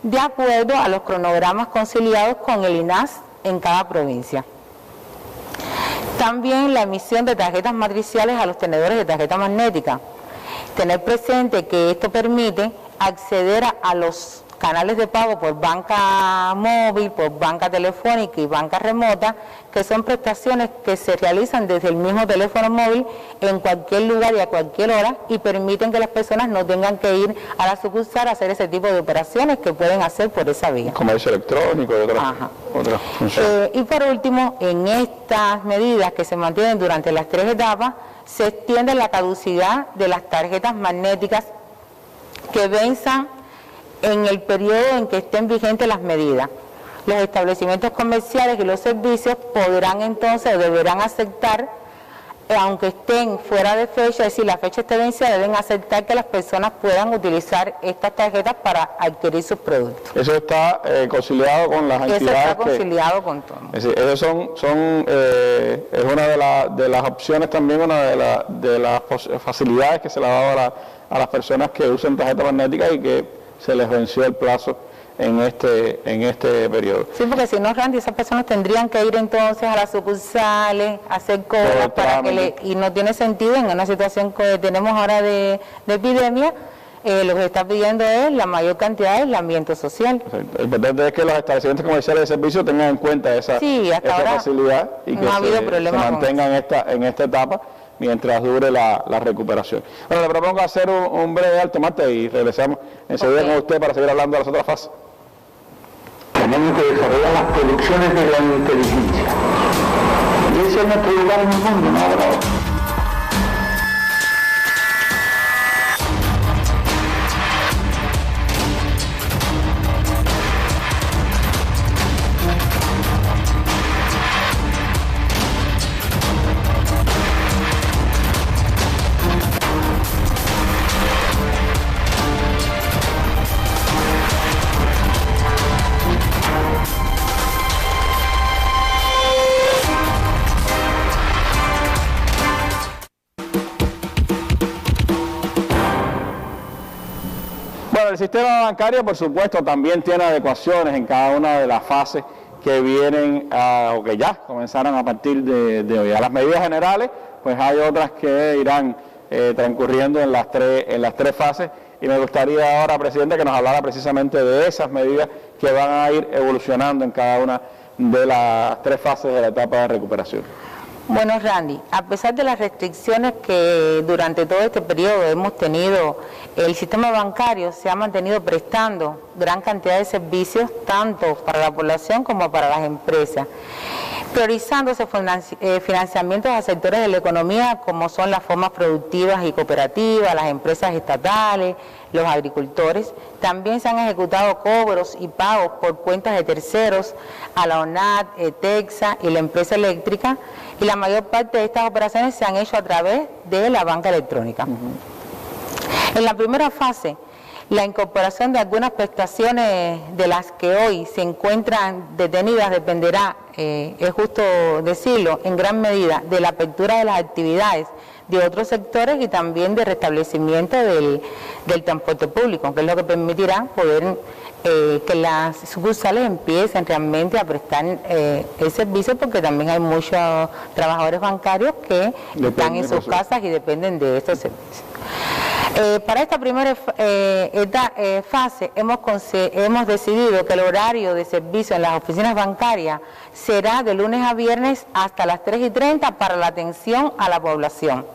de acuerdo a los cronogramas conciliados con el INAS en cada provincia. También la emisión de tarjetas matriciales a los tenedores de tarjeta magnética. Tener presente que esto permite acceder a los canales de pago por banca móvil, por banca telefónica y banca remota, que son prestaciones que se realizan desde el mismo teléfono móvil en cualquier lugar y a cualquier hora y permiten que las personas no tengan que ir a la sucursal a hacer ese tipo de operaciones que pueden hacer por esa vía. Comercio electrónico y otras funciones. Y por último, en estas medidas que se mantienen durante las 3 etapas, se extiende la caducidad de las tarjetas magnéticas que venzan en el periodo en que estén vigentes las medidas. Los establecimientos comerciales y los servicios podrán entonces, deberán aceptar aunque estén fuera de fecha, es decir, la fecha está vencida, deben aceptar que las personas puedan utilizar estas tarjetas para adquirir sus productos. Eso está conciliado con las entidades. Eso está conciliado con todo. Es decir, eso es una de las opciones también, una de las facilidades que se le ha dado a las personas que usan tarjeta magnética y que se les venció el plazo en este periodo. Sí, porque si no, Randy, esas personas tendrían que ir entonces a las sucursales, hacer colas para que y no tiene sentido en una situación que tenemos ahora de epidemia. Lo que se está pidiendo es la mayor cantidad de aislamiento social. Lo importante es que los establecimientos comerciales de servicio tengan en cuenta esa facilidad y que se mantengan en esta etapa mientras dure la recuperación. Bueno, le propongo hacer un breve alto, Marta, y regresamos enseguida con usted para seguir hablando de las otras fases. Tenemos que desarrollar las producciones de la inteligencia. Y ese es nuestro lugar en el mundo, ¿no? El sistema bancario, por supuesto, también tiene adecuaciones en cada una de las fases que vienen o que ya comenzaron a partir de hoy. A las medidas generales, pues hay otras que irán transcurriendo en las tres fases, y me gustaría ahora, Presidente, que nos hablara precisamente de esas medidas que van a ir evolucionando en cada una de las tres fases de la etapa de recuperación. Bueno, Randy, a pesar de las restricciones que durante todo este periodo hemos tenido, el sistema bancario se ha mantenido prestando gran cantidad de servicios, tanto para la población como para las empresas, priorizándose financiamientos a sectores de la economía como son las formas productivas y cooperativas, las empresas estatales, los agricultores. También se han ejecutado cobros y pagos por cuentas de terceros a la ONAT, ETEXA y la empresa eléctrica, y la mayor parte de estas operaciones se han hecho a través de la banca electrónica. En la primera fase, la incorporación de algunas prestaciones de las que hoy se encuentran detenidas dependerá, es justo decirlo, en gran medida de la apertura de las actividades de otros sectores y también de restablecimiento del transporte público, que es lo que permitirá poder que las sucursales empiecen realmente a prestar el servicio, porque también hay muchos trabajadores bancarios que están en sus casas y dependen de estos servicios. Para esta primera fase hemos decidido que el horario de servicio en las oficinas bancarias será de lunes a viernes hasta las 3:30 para la atención a la población.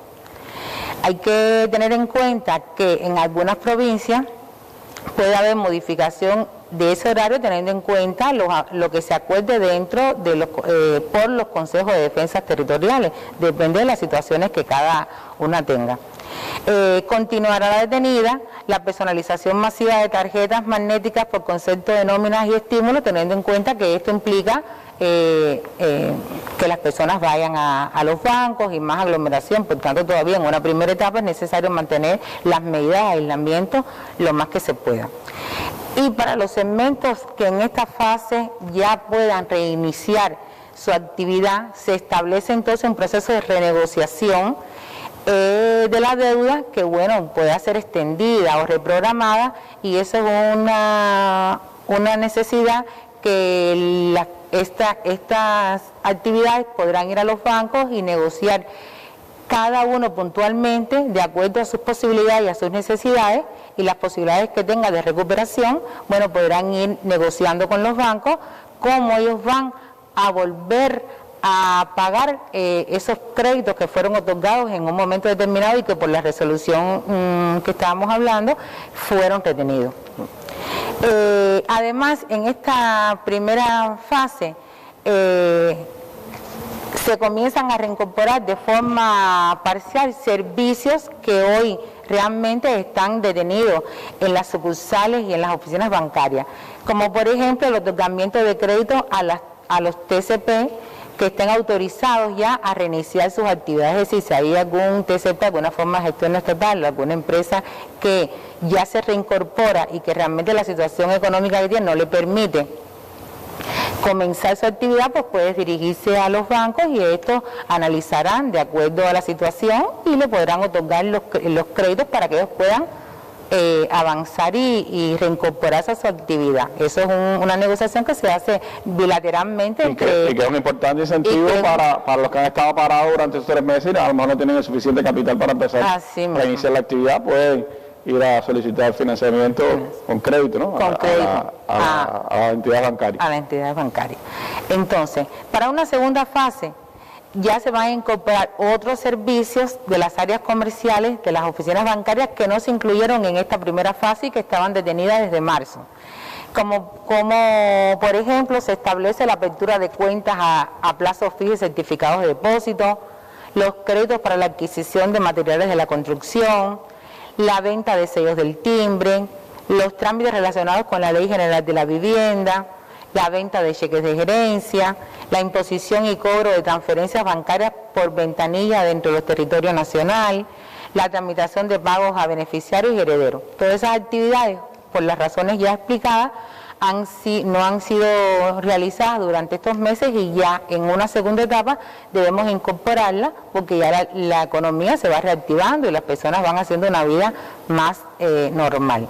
Hay que tener en cuenta que en algunas provincias puede haber modificación de ese horario teniendo en cuenta lo que se acuerde dentro de por los consejos de defensas territoriales, depende de las situaciones que cada una tenga. Continuará la detenida la personalización masiva de tarjetas magnéticas por concepto de nóminas y estímulos, teniendo en cuenta que esto implica que las personas vayan a los bancos y más aglomeración. Por tanto, todavía en una primera etapa es necesario mantener las medidas de aislamiento lo más que se pueda. Y para los segmentos que en esta fase ya puedan reiniciar su actividad, se establece entonces un proceso de renegociación de la deuda que, bueno, pueda ser extendida o reprogramada, y eso es una necesidad que estas actividades podrán ir a los bancos y negociar cada uno puntualmente de acuerdo a sus posibilidades y a sus necesidades, y las posibilidades que tenga de recuperación, bueno, podrán ir negociando con los bancos cómo ellos van a volver a pagar esos créditos que fueron otorgados en un momento determinado y que por la resolución que estábamos hablando fueron retenidos. Además, en esta primera fase se comienzan a reincorporar de forma parcial servicios que hoy realmente están detenidos en las sucursales y en las oficinas bancarias, como por ejemplo el otorgamiento de crédito a los TCP, que estén autorizados ya a reiniciar sus actividades. Es decir, si hay algún TCP, alguna forma de gestión estatal, alguna empresa que ya se reincorpora y que realmente la situación económica que tiene no le permite comenzar su actividad, pues puede dirigirse a los bancos y estos analizarán de acuerdo a la situación y le podrán otorgar los créditos para que ellos puedan avanzar y reincorporarse a su actividad. Eso es una negociación que se hace bilateralmente. Y que es un importante incentivo para los que han estado parados durante estos 3 meses y a lo mejor no tienen el suficiente capital para empezar a reiniciar la actividad, pueden ir a solicitar financiamiento con crédito, ¿no? Con crédito. A la entidad bancaria. A la entidad bancaria. Entonces, para una segunda fase, ya se van a incorporar otros servicios de las áreas comerciales, de las oficinas bancarias que no se incluyeron en esta primera fase y que estaban detenidas desde marzo. Como por ejemplo, se establece la apertura de cuentas a plazos fijos y certificados de depósito, los créditos para la adquisición de materiales de la construcción, la venta de sellos del timbre, los trámites relacionados con la Ley General de la Vivienda, la venta de cheques de gerencia, la imposición y cobro de transferencias bancarias por ventanilla dentro del territorio nacional, la tramitación de pagos a beneficiarios y herederos. Todas esas actividades, por las razones ya explicadas, no han sido realizadas durante estos meses y ya en una segunda etapa debemos incorporarlas porque ya la economía se va reactivando y las personas van haciendo una vida más normal.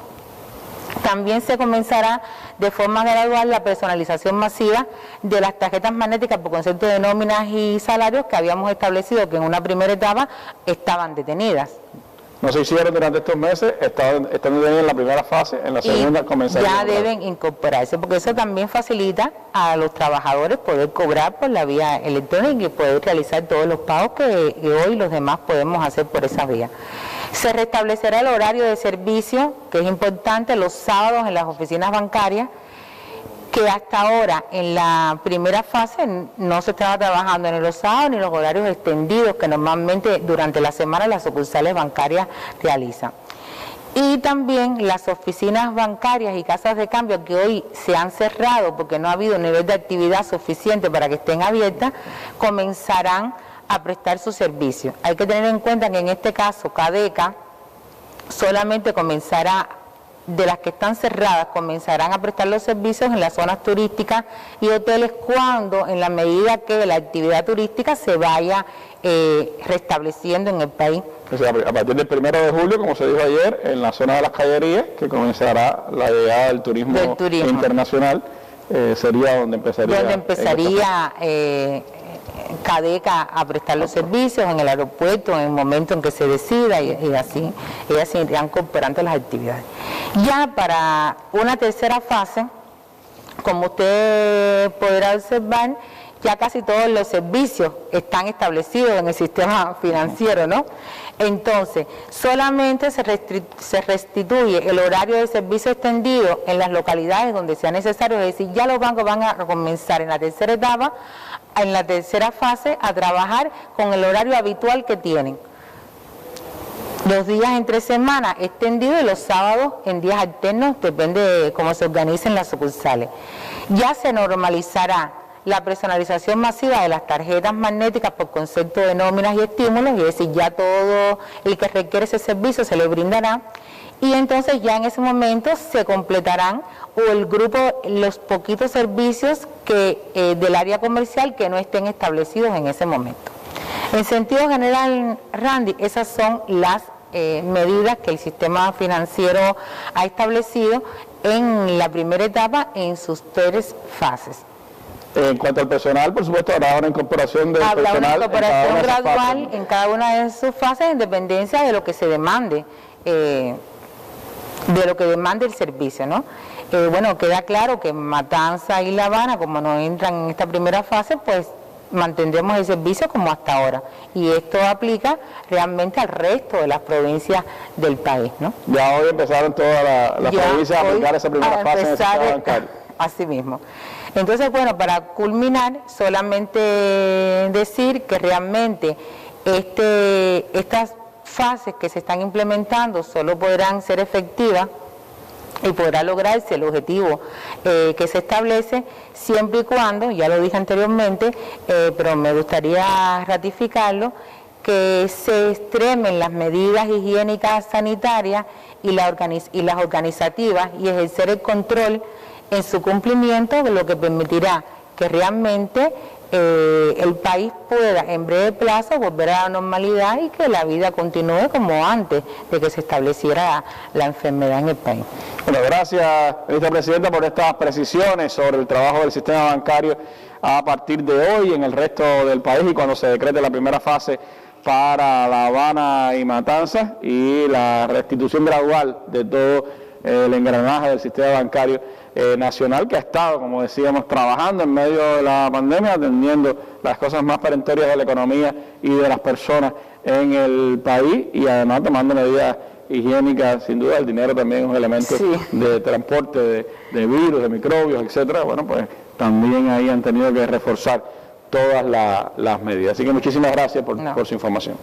También se comenzará de forma gradual la personalización masiva de las tarjetas magnéticas por concepto de nóminas y salarios que habíamos establecido que en una primera etapa estaban detenidas. No se hicieron durante estos meses, están detenidas en la primera fase, en la segunda comenzaron. Ya deben incorporarse, porque eso también facilita a los trabajadores poder cobrar por la vía electrónica y poder realizar todos los pagos que hoy los demás podemos hacer por esa vía. Se restablecerá el horario de servicio, que es importante, los sábados en las oficinas bancarias, que hasta ahora en la primera fase no se estaba trabajando ni los sábados ni los horarios extendidos que normalmente durante la semana las sucursales bancarias realizan. Y también las oficinas bancarias y casas de cambio que hoy se han cerrado porque no ha habido un nivel de actividad suficiente para que estén abiertas, comenzarán a prestar su servicio. Hay que tener en cuenta que en este caso CADECA solamente comenzará, de las que están cerradas, comenzarán a prestar los servicios en las zonas turísticas y hoteles cuando, en la medida que la actividad turística se vaya restableciendo en el país. O sea, a partir del 1 de julio, como se dijo ayer, en la zona de las Cayerías, que comenzará la llegada del turismo internacional, sería donde empezaría CADECA a prestar los servicios en el aeropuerto en el momento en que se decida y así ellas se irán incorporando las actividades. Ya para una tercera fase, como usted podrá observar, ya casi todos los servicios están establecidos en el sistema financiero, ¿no? Entonces, solamente se restituye el horario de servicio extendido en las localidades donde sea necesario, es decir, ya los bancos van a comenzar en la tercera etapa, en la tercera fase, a trabajar con el horario habitual que tienen. Los días entre semana extendidos y los sábados en días alternos, depende de cómo se organicen las sucursales. Ya se normalizará la personalización masiva de las tarjetas magnéticas por concepto de nóminas y estímulos, y es decir, ya todo el que requiere ese servicio se le brindará, y entonces ya en ese momento se completarán los poquitos servicios del área comercial que no estén establecidos en ese momento. En sentido general, Randy, esas son las medidas que el sistema financiero ha establecido en la primera etapa en sus 3 fases. En cuanto al personal, por supuesto, habrá una incorporación del personal. Habrá una incorporación gradual en cada una de sus fases en dependencia de lo que se demande, el servicio, ¿no? Bueno, queda claro que Matanza y La Habana, como no entran en esta primera fase, pues mantendremos el servicio como hasta ahora. Y esto aplica realmente al resto de las provincias del país, ¿no? Ya hoy empezaron todas las provincias a aplicar esa primera fase en el sistema bancario. Así mismo. Entonces, bueno, para culminar, solamente decir que realmente estas fases que se están implementando solo podrán ser efectivas y podrá lograrse el objetivo que se establece siempre y cuando, ya lo dije anteriormente, pero me gustaría ratificarlo, que se extremen las medidas higiénicas sanitarias y las organizativas y ejercer el control en su cumplimiento, lo que permitirá que realmente el país pueda en breve plazo volver a la normalidad y que la vida continúe como antes de que se estableciera la enfermedad en el país. Bueno, gracias, vicepresidenta, por estas precisiones sobre el trabajo del sistema bancario a partir de hoy en el resto del país y cuando se decrete la primera fase para La Habana y Matanzas y la restitución gradual de todo el engranaje del sistema bancario nacional, que ha estado, como decíamos, trabajando en medio de la pandemia, atendiendo las cosas más perentorias de la economía y de las personas en el país, y además tomando medidas higiénicas. Sin duda el dinero también es un elemento de transporte de virus, de microbios, etcétera. Bueno, pues también ahí han tenido que reforzar todas las medidas. Así que muchísimas gracias por su información.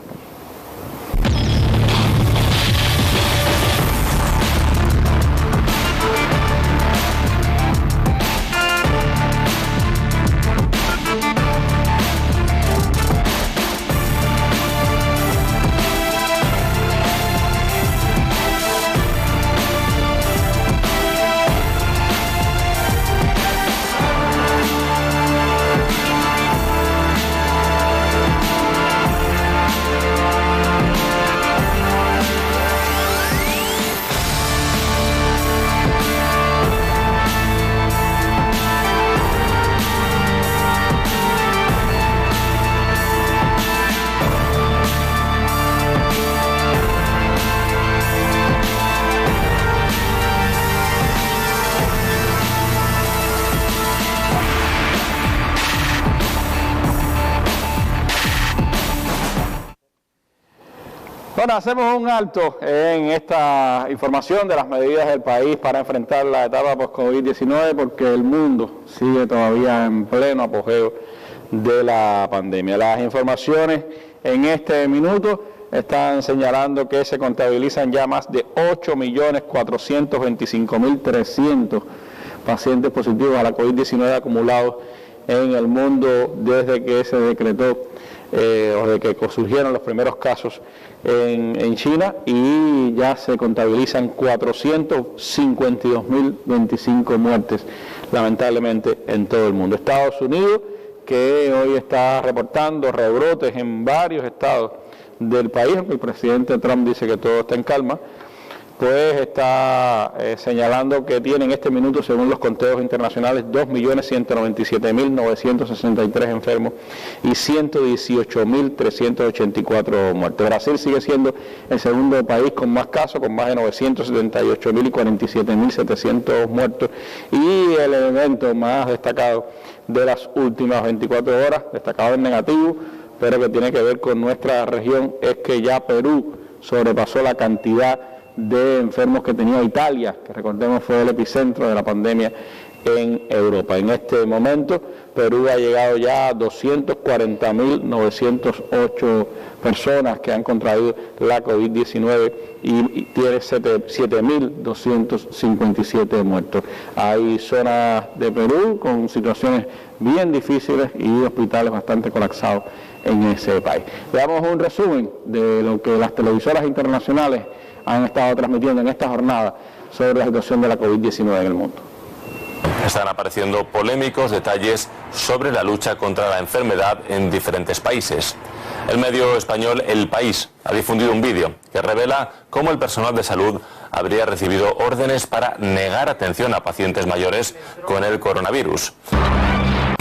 Bueno, hacemos un alto en esta información de las medidas del país para enfrentar la etapa post-COVID-19 porque el mundo sigue todavía en pleno apogeo de la pandemia. Las informaciones en este minuto están señalando que se contabilizan ya más de 8.425.300 pacientes positivos a la COVID-19 acumulados en el mundo desde que se decretó o de que surgieron los primeros casos en China, y ya se contabilizan 452.025 muertes lamentablemente en todo el mundo. Estados Unidos, que hoy está reportando rebrotes en varios estados del país, aunque el presidente Trump dice que todo está en calma, pues está señalando que tiene en este minuto, según los conteos internacionales, 2.197.963 enfermos y 118.384 muertos. Brasil sigue siendo el segundo país con más casos, con más de 978.000 y 47.700 muertos, y el evento más destacado de las últimas 24 horas, destacado en negativo, pero que tiene que ver con nuestra región, es que ya Perú sobrepasó la cantidad de enfermos que tenía Italia, que recordemos fue el epicentro de la pandemia en Europa. En este momento Perú ha llegado ya a 240.908 personas que han contraído la COVID-19 y tiene 7.257 muertos. Hay zonas de Perú con situaciones bien difíciles y hospitales bastante colapsados en ese país. Veamos un resumen de lo que las televisoras internacionales han estado transmitiendo en esta jornada sobre la situación de la COVID-19 en el mundo. Están apareciendo polémicos detalles sobre la lucha contra la enfermedad en diferentes países. El medio español El País ha difundido un vídeo que revela cómo el personal de salud habría recibido órdenes para negar atención a pacientes mayores con el coronavirus.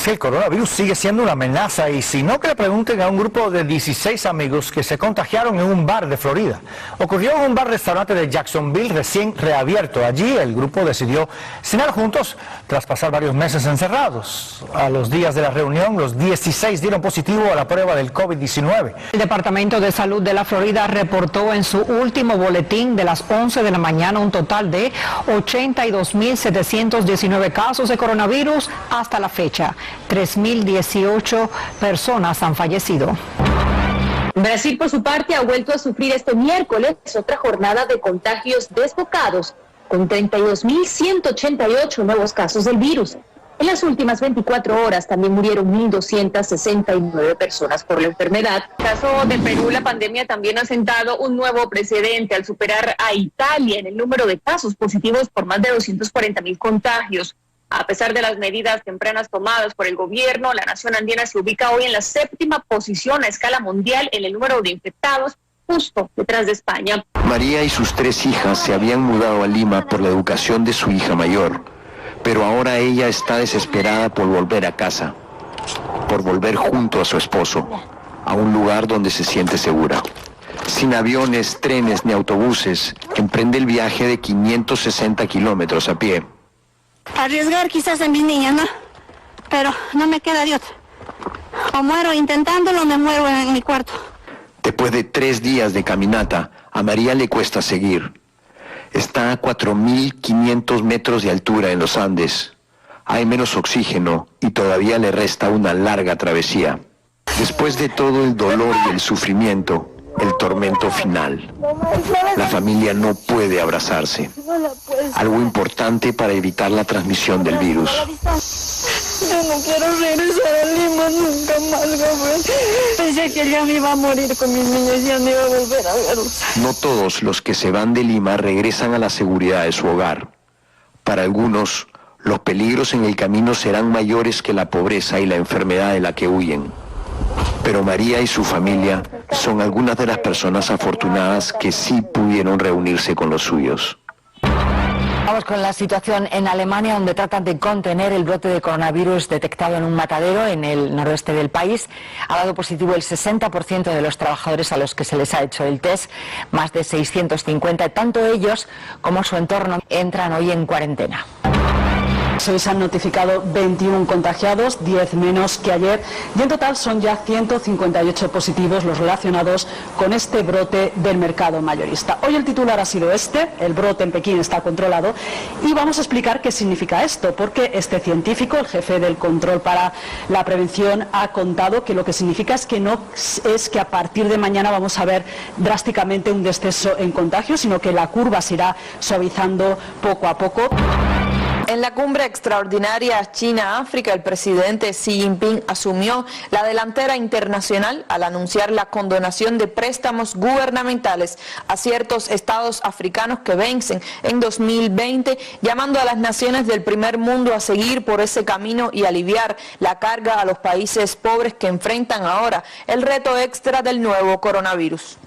El coronavirus sigue siendo una amenaza, y si no, que le pregunten a un grupo de 16 amigos que se contagiaron en un bar de Florida. Ocurrió en un bar-restaurante de Jacksonville recién reabierto. Allí el grupo decidió cenar juntos tras pasar varios meses encerrados. A los días de la reunión, los 16 dieron positivo a la prueba del COVID-19. El Departamento de Salud de la Florida reportó en su último boletín de las 11 de la mañana un total de 82.719 casos de coronavirus hasta la fecha. 3.018 personas han fallecido. Brasil, por su parte, ha vuelto a sufrir este miércoles otra jornada de contagios desbocados con 32.188 nuevos casos del virus. En las últimas 24 horas también murieron 1.269 personas por la enfermedad. En el caso de Perú, la pandemia también ha sentado un nuevo precedente al superar a Italia en el número de casos positivos por más de 240.000 contagios. A pesar de las medidas tempranas tomadas por el gobierno, la nación andina se ubica hoy en la 7ª posición a escala mundial en el número de infectados, justo detrás de España. María y sus 3 hijas se habían mudado a Lima por la educación de su hija mayor, pero ahora ella está desesperada por volver a casa, por volver junto a su esposo, a un lugar donde se siente segura. Sin aviones, trenes ni autobuses, emprende el viaje de 560 kilómetros a pie. Arriesgar quizás a mis niñas, ¿no? Pero no me queda de otra. O muero intentándolo o me muero en mi cuarto. Después de 3 días de caminata, a María le cuesta seguir. Está a 4.500 metros de altura en los Andes. Hay menos oxígeno y todavía le resta una larga travesía. Después de todo el dolor y el sufrimiento, el tormento final. La familia no puede abrazarse. Algo importante para evitar la transmisión del virus. Yo no quiero regresar a Lima nunca más, Gabriel. Pensé que ya me iba a morir con mis niños y ya no iba a volver a verlos. No todos los que se van de Lima regresan a la seguridad de su hogar. Para algunos, los peligros en el camino serán mayores que la pobreza y la enfermedad de la que huyen. Pero María y su familia son algunas de las personas afortunadas que sí pudieron reunirse con los suyos. Vamos con la situación en Alemania, donde tratan de contener el brote de coronavirus detectado en un matadero en el noroeste del país. Ha dado positivo el 60% de los trabajadores a los que se les ha hecho el test. Más de 650, tanto ellos como su entorno, entran hoy en cuarentena. Hoy se han notificado 21 contagiados, 10 menos que ayer, y en total son ya 158 positivos los relacionados con este brote del mercado mayorista. Hoy el titular ha sido el brote en Pekín está controlado, y vamos a explicar qué significa esto, porque este científico, el jefe del control para la prevención, ha contado que lo que significa es que no es que a partir de mañana vamos a ver drásticamente un descenso en contagios, sino que la curva se irá suavizando poco a poco. En la cumbre extraordinaria China-África, el presidente Xi Jinping asumió la delantera internacional al anunciar la condonación de préstamos gubernamentales a ciertos estados africanos que vencen en 2020, llamando a las naciones del primer mundo a seguir por ese camino y aliviar la carga a los países pobres que enfrentan ahora el reto extra del nuevo coronavirus.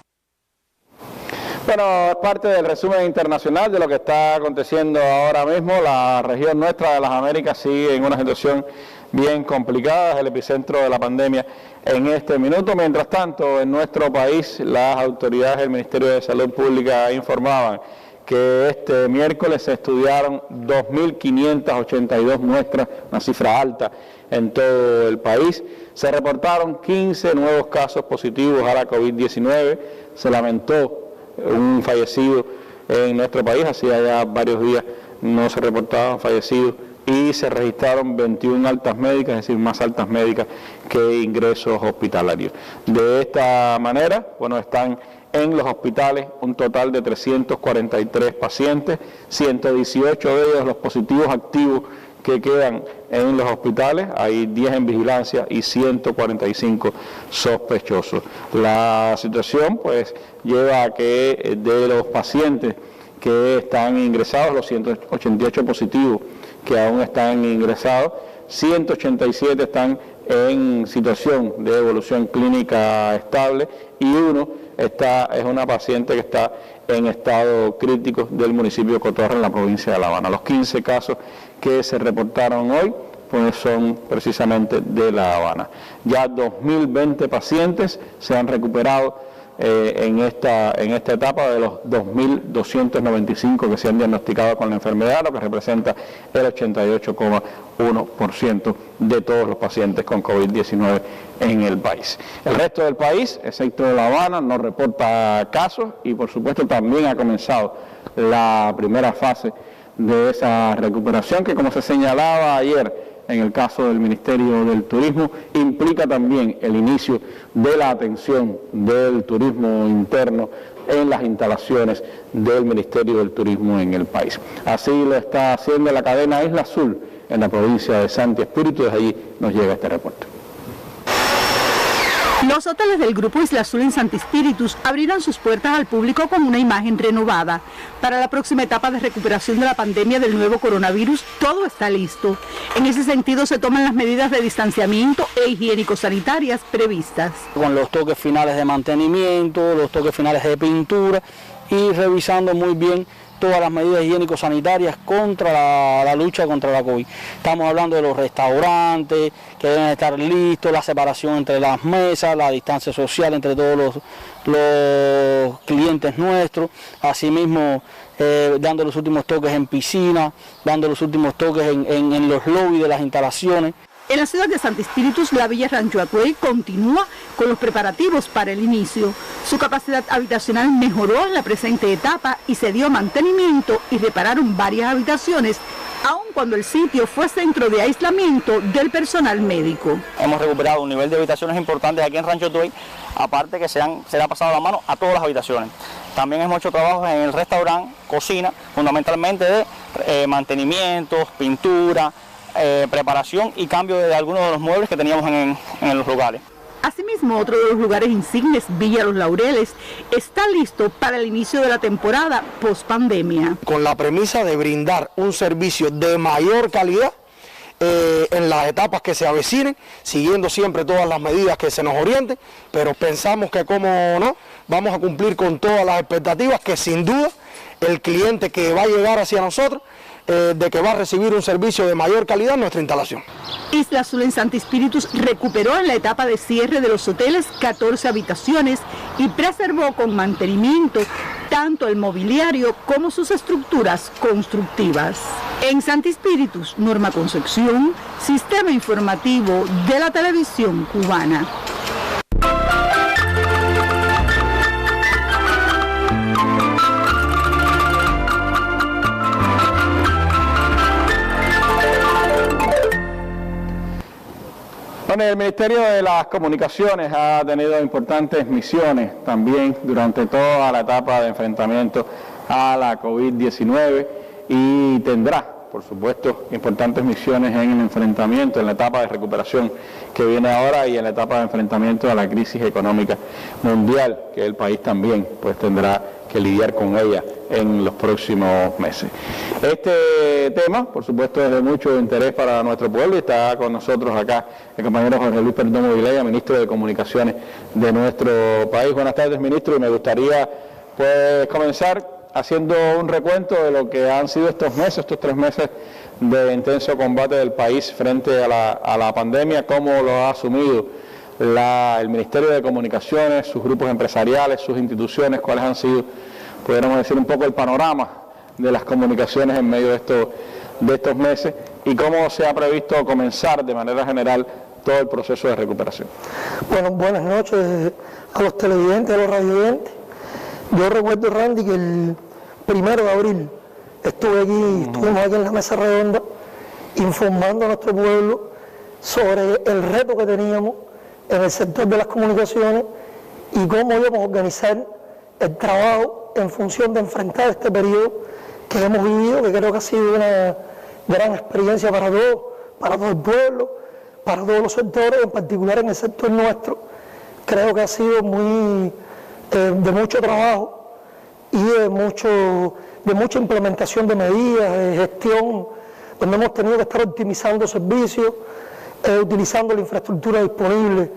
Bueno, es parte del resumen internacional de lo que está aconteciendo ahora mismo. La región nuestra de las Américas sigue en una situación bien complicada, es el epicentro de la pandemia en este minuto. Mientras tanto, en nuestro país, las autoridades del Ministerio de Salud Pública informaban que este miércoles se estudiaron 2.582 muestras, una cifra alta en todo el país. Se reportaron 15 nuevos casos positivos a la COVID-19. Se lamentó un fallecido en nuestro país, hacía ya varios días no se reportaban fallecidos, y se registraron 21 altas médicas, es decir, más altas médicas que ingresos hospitalarios. De esta manera, bueno, están en los hospitales un total de 343 pacientes, 118 de ellos los positivos activos que quedan en los hospitales, hay 10 en vigilancia y 145 sospechosos. La situación pues lleva a que de los pacientes que están ingresados, los 188 positivos que aún están ingresados, 187 están en situación de evolución clínica estable y uno es una paciente que está en estado crítico del municipio de Cotorra, en la provincia de La Habana. Los 15 casos que se reportaron hoy pues son precisamente de La Habana. Ya 2.020 pacientes se han recuperado en esta etapa de los 2.295 que se han diagnosticado con la enfermedad, lo que representa el 88,1% de todos los pacientes con COVID-19 en el país. El resto del país, excepto La Habana, no reporta casos y por supuesto también ha comenzado la primera fase de esa recuperación que, como se señalaba ayer en el caso del Ministerio del Turismo, implica también el inicio de la atención del turismo interno en las instalaciones del Ministerio del Turismo en el país. Así lo está haciendo la cadena Isla Azul en la provincia de Santi Espíritu. Desde allí nos llega este reporte. Los hoteles del Grupo Isla Azul en Santi Espíritus abrirán sus puertas al público con una imagen renovada. Para la próxima etapa de recuperación de la pandemia del nuevo coronavirus, todo está listo. En ese sentido, se toman las medidas de distanciamiento e higiénico-sanitarias previstas. Con los toques finales de mantenimiento, los toques finales de pintura y revisando muy bien todas las medidas higiénico-sanitarias contra la lucha contra la COVID. Estamos hablando de los restaurantes que deben estar listos, la separación entre las mesas, la distancia social entre todos los clientes nuestros, asimismo dando los últimos toques en piscina, dando los últimos toques en los lobbies de las instalaciones. En la ciudad de Santi Espíritus, la Villa Rancho Atuey continúa con los preparativos para el inicio. Su capacidad habitacional mejoró en la presente etapa y se dio mantenimiento y repararon varias habitaciones, aun cuando el sitio fue centro de aislamiento del personal médico. Hemos recuperado un nivel de habitaciones importantes aquí en Rancho Atuey, aparte que se le ha pasado la mano a todas las habitaciones. También hemos hecho trabajos en el restaurante, cocina, fundamentalmente de mantenimientos, pintura, preparación y cambio de algunos de los muebles que teníamos en los lugares. Asimismo, otro de los lugares insignes, Villa Los Laureles, está listo para el inicio de la temporada post-pandemia. Con la premisa de brindar un servicio de mayor calidad en las etapas que se avecinen, siguiendo siempre todas las medidas que se nos orienten, pero pensamos que como no, vamos a cumplir con todas las expectativas que sin duda el cliente que va a llegar hacia nosotros de que va a recibir un servicio de mayor calidad en nuestra instalación. Isla Azul en Santi Espíritus recuperó en la etapa de cierre de los hoteles 14 habitaciones y preservó con mantenimiento tanto el mobiliario como sus estructuras constructivas. En Santi Espíritus, Norma Concepción, Sistema Informativo de la Televisión Cubana. Bueno, el Ministerio de las Comunicaciones ha tenido importantes misiones también durante toda la etapa de enfrentamiento a la COVID-19 y tendrá, por supuesto, importantes misiones en el enfrentamiento, en la etapa de recuperación que viene ahora y en la etapa de enfrentamiento a la crisis económica mundial, que el país también pues tendrá que lidiar con ella en los próximos meses. Este tema, por supuesto, es de mucho interés para nuestro pueblo y está con nosotros acá el compañero Jorge Luis Perdomo Vilella, ministro de Comunicaciones de nuestro país. Buenas tardes, ministro, y me gustaría pues comenzar haciendo un recuento de lo que han sido estos 3 meses de intenso combate del país frente a la pandemia, cómo lo ha asumido el Ministerio de Comunicaciones, sus grupos empresariales, sus instituciones, cuáles han sido, podríamos decir, un poco el panorama de las comunicaciones en medio de estos meses y cómo se ha previsto comenzar de manera general todo el proceso de recuperación. Bueno, buenas noches a los televidentes, a los radiovidentes. Yo recuerdo, Randy, que el 1 de abril estuvimos aquí en la mesa redonda informando a nuestro pueblo sobre el reto que teníamos en el sector de las comunicaciones y cómo íbamos a organizar el trabajo en función de enfrentar este periodo que hemos vivido, que creo que ha sido una gran experiencia para todo el pueblo, para todos los sectores, en particular en el sector nuestro. Creo que ha sido de mucho trabajo y de mucha implementación de medidas, de gestión, donde hemos tenido que estar optimizando servicios, utilizando la infraestructura disponible,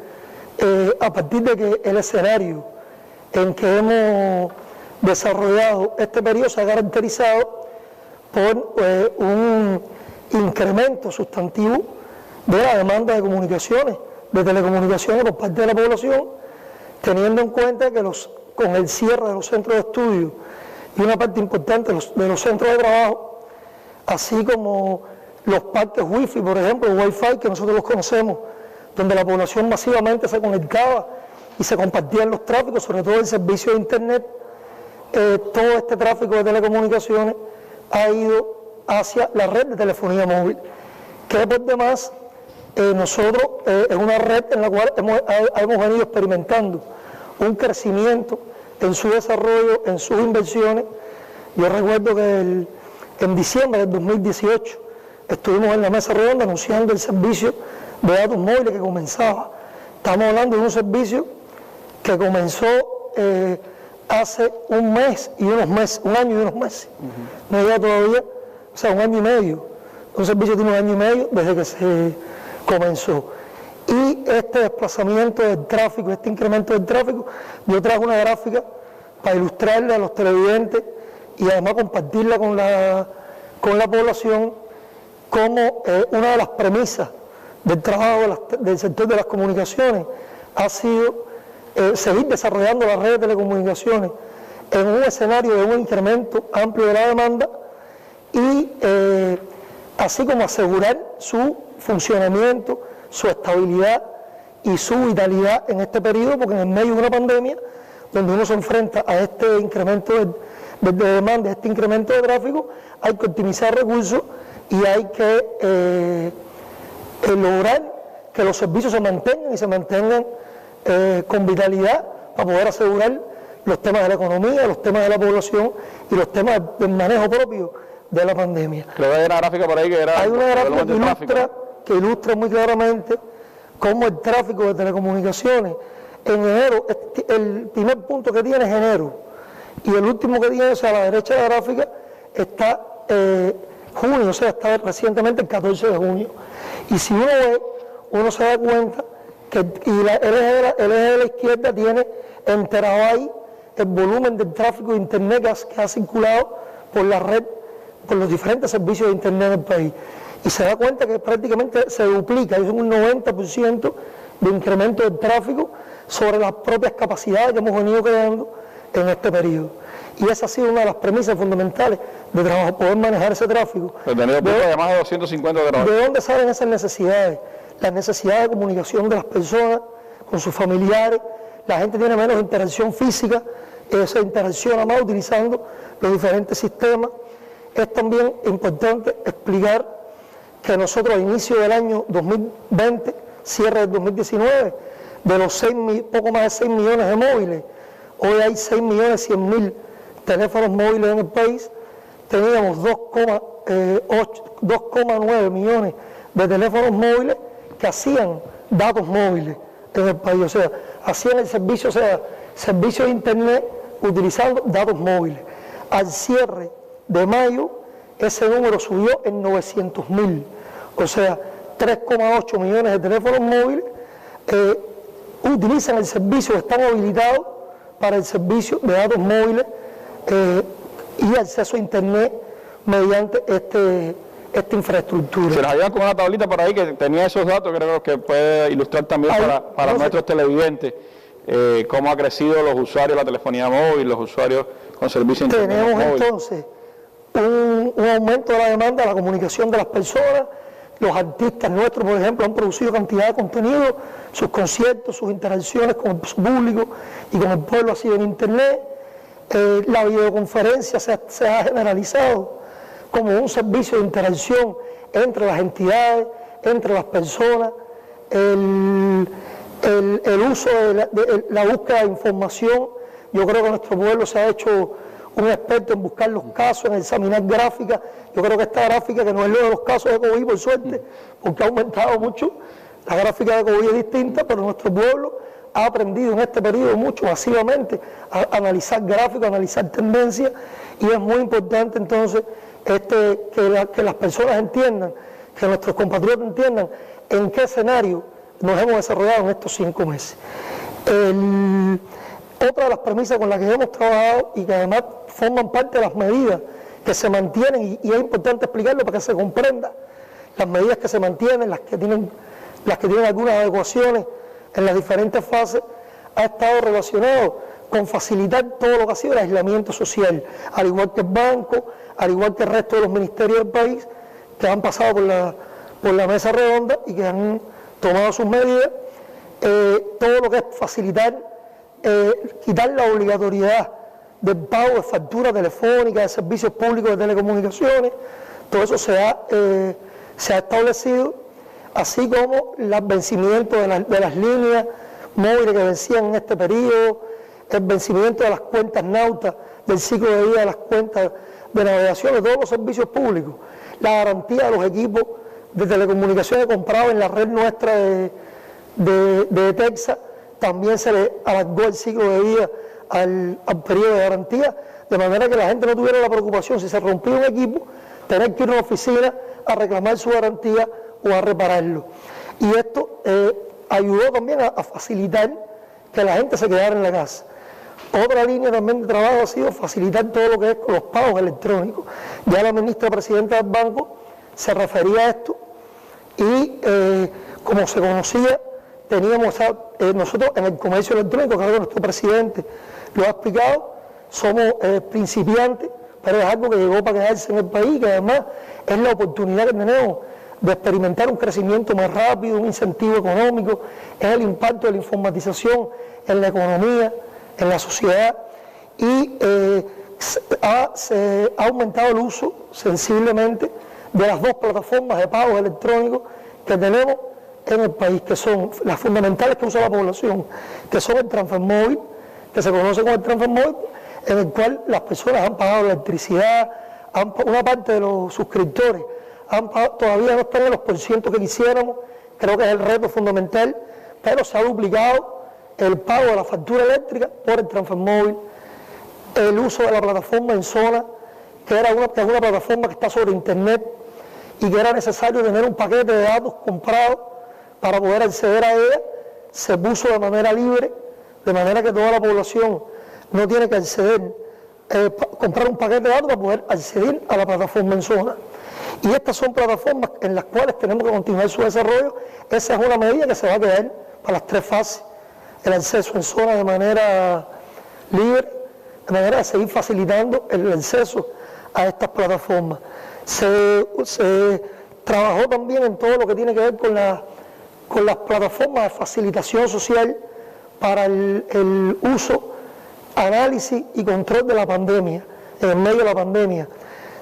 a partir de que el escenario en que hemos desarrollado este periodo se ha caracterizado por un incremento sustantivo de la demanda de comunicaciones, de telecomunicaciones por parte de la población, teniendo en cuenta que con el cierre de los centros de estudio y una parte importante de los centros de trabajo, así como los parques wifi, por ejemplo, el wifi que nosotros los conocemos, donde la población masivamente se conectaba y se compartían los tráficos, sobre todo el servicio de internet, todo este tráfico de telecomunicaciones ha ido hacia la red de telefonía móvil. que por demás nosotros es una red en la cual hemos venido experimentando un crecimiento en su desarrollo, en sus inversiones. Yo recuerdo que en diciembre del 2018 estuvimos en la mesa redonda anunciando el servicio de datos móviles que comenzaba. Estamos hablando de un servicio que comenzó hace un mes y unos meses, un año y unos meses. No llega todavía, o sea, un año y medio. Un servicio tiene un año y medio desde que se comenzó. Y este desplazamiento del tráfico, este incremento del tráfico, yo traje una gráfica para ilustrarle a los televidentes y además compartirla con la población como una de las premisas del trabajo del sector de las comunicaciones ha sido seguir desarrollando la red de telecomunicaciones en un escenario de un incremento amplio de la demanda y así como asegurar su funcionamiento, su estabilidad y su vitalidad en este periodo, porque en el medio de una pandemia donde uno se enfrenta a este incremento de demanda, a este incremento de tráfico, hay que optimizar recursos y hay que lograr que los servicios se mantengan y se mantengan con vitalidad para poder asegurar los temas de la economía, los temas de la población y los temas del manejo propio de la pandemia. Creo que hay una gráfica por ahí que era... Hay una gráfica que ilustra muy claramente cómo el tráfico de telecomunicaciones en enero, el primer punto que tiene es enero y el último que tiene, o sea, a la derecha de la gráfica está junio, o sea, está recientemente el 14 de junio. Y si uno ve, uno se da cuenta que el eje de la izquierda tiene en terabyte el volumen del tráfico de internet que ha circulado por la red, por los diferentes servicios de internet del país. Y se da cuenta que prácticamente se duplica, es un 90% de incremento del tráfico sobre las propias capacidades que hemos venido creando en este periodo. Y esa ha sido una de las premisas fundamentales de trabajo, poder manejar ese tráfico. De más de 250 grados. ¿De dónde salen esas necesidades? Las necesidades de comunicación de las personas con sus familiares. La gente tiene menos interacción física, se interacciona más utilizando los diferentes sistemas. Es también importante explicar que nosotros a inicio del año 2020, cierre del 2019, de los poco más de 6 millones de móviles, hoy hay 6.100.000 teléfonos móviles en el país, teníamos 2,9 millones de teléfonos móviles que hacían datos móviles en el país, o sea, hacían el servicio, o sea, servicio de internet utilizando datos móviles. Al cierre de mayo, ese número subió en 900.000, o sea, 3,8 millones de teléfonos móviles utilizan el servicio, están habilitados para el servicio de datos móviles y acceso a internet mediante esta infraestructura. Se nos ayuda con una tablita por ahí que tenía esos datos, creo que puede ilustrar también para nuestros televidentes cómo ha crecido los usuarios de la telefonía móvil, los usuarios con servicio de internet móvil. Tenemos entonces un aumento de la demanda, la comunicación de las personas. Los artistas nuestros, por ejemplo, han producido cantidad de contenido, sus conciertos, sus interacciones con su público y con el pueblo ha sido en internet. La videoconferencia se ha generalizado como un servicio de interacción entre las entidades, entre las personas. El uso de la búsqueda de información, yo creo que nuestro pueblo se ha hecho un experto en buscar los casos, en examinar gráficas. Yo creo que esta gráfica, que no es lo de los casos de COVID, por suerte, porque ha aumentado mucho, la gráfica de COVID es distinta, pero nuestro pueblo ha aprendido en este periodo mucho masivamente a analizar gráficos, a analizar tendencias, y es muy importante entonces que las personas entiendan, que nuestros compatriotas entiendan en qué escenario nos hemos desarrollado en estos 5 meses. Otra de las premisas con las que hemos trabajado y que además forman parte de las medidas que se mantienen, y es importante explicarlo para que se comprenda, las medidas que se mantienen, las que tienen algunas adecuaciones en las diferentes fases, ha estado relacionado con facilitar todo lo que ha sido el aislamiento social, al igual que el banco, al igual que el resto de los ministerios del país, que han pasado por la mesa redonda y que han tomado sus medidas, todo lo que es facilitar, quitar la obligatoriedad del pago de facturas telefónicas, de servicios públicos de telecomunicaciones, todo eso se se ha establecido, así como los vencimientos de las líneas móviles que vencían en este periodo, el vencimiento de las cuentas nautas, del ciclo de vida de las cuentas de navegación, de todos los servicios públicos, la garantía de los equipos de telecomunicaciones comprados en la red nuestra de Texas, también se le alargó el ciclo de vida al periodo de garantía, de manera que la gente no tuviera la preocupación, si se rompía un equipo, tener que ir a una oficina a reclamar su garantía o a repararlo. Y esto ayudó también a facilitar que la gente se quedara en la casa. Otra línea también de trabajo ha sido facilitar todo lo que es con los pagos electrónicos. Ya la ministra presidenta del banco se refería a esto y como se conocía, teníamos nosotros en el comercio electrónico, creo que nuestro presidente lo ha explicado, somos principiantes, pero es algo que llegó para quedarse en el país, que además es la oportunidad que tenemos de experimentar un crecimiento más rápido, un incentivo económico, es el impacto de la informatización en la economía, en la sociedad, y se ha aumentado el uso sensiblemente de las dos plataformas de pagos electrónicos que tenemos en el país, que son las fundamentales que usa la población, que son el transfer móvil, que se conoce como el transfer móvil, en el cual las personas han pagado la electricidad, una parte de los suscriptores todavía no están en los porcientos que quisiéramos, creo que es el reto fundamental, pero se ha duplicado el pago de la factura eléctrica por el transfer móvil, el uso de la plataforma en zona, que es una plataforma que está sobre internet y que era necesario tener un paquete de datos comprado para poder acceder a ella, se puso de manera libre, de manera que toda la población no tiene que acceder, comprar un paquete de datos para poder acceder a la plataforma en zona. Y estas son plataformas en las cuales tenemos que continuar su desarrollo. Esa es una medida que se va a quedar para las tres fases, el acceso en zona de manera libre, de manera de seguir facilitando el acceso a estas plataformas. Se trabajó también en todo lo que tiene que ver con las plataformas de facilitación social para el uso, análisis y control de la pandemia, en el medio de la pandemia.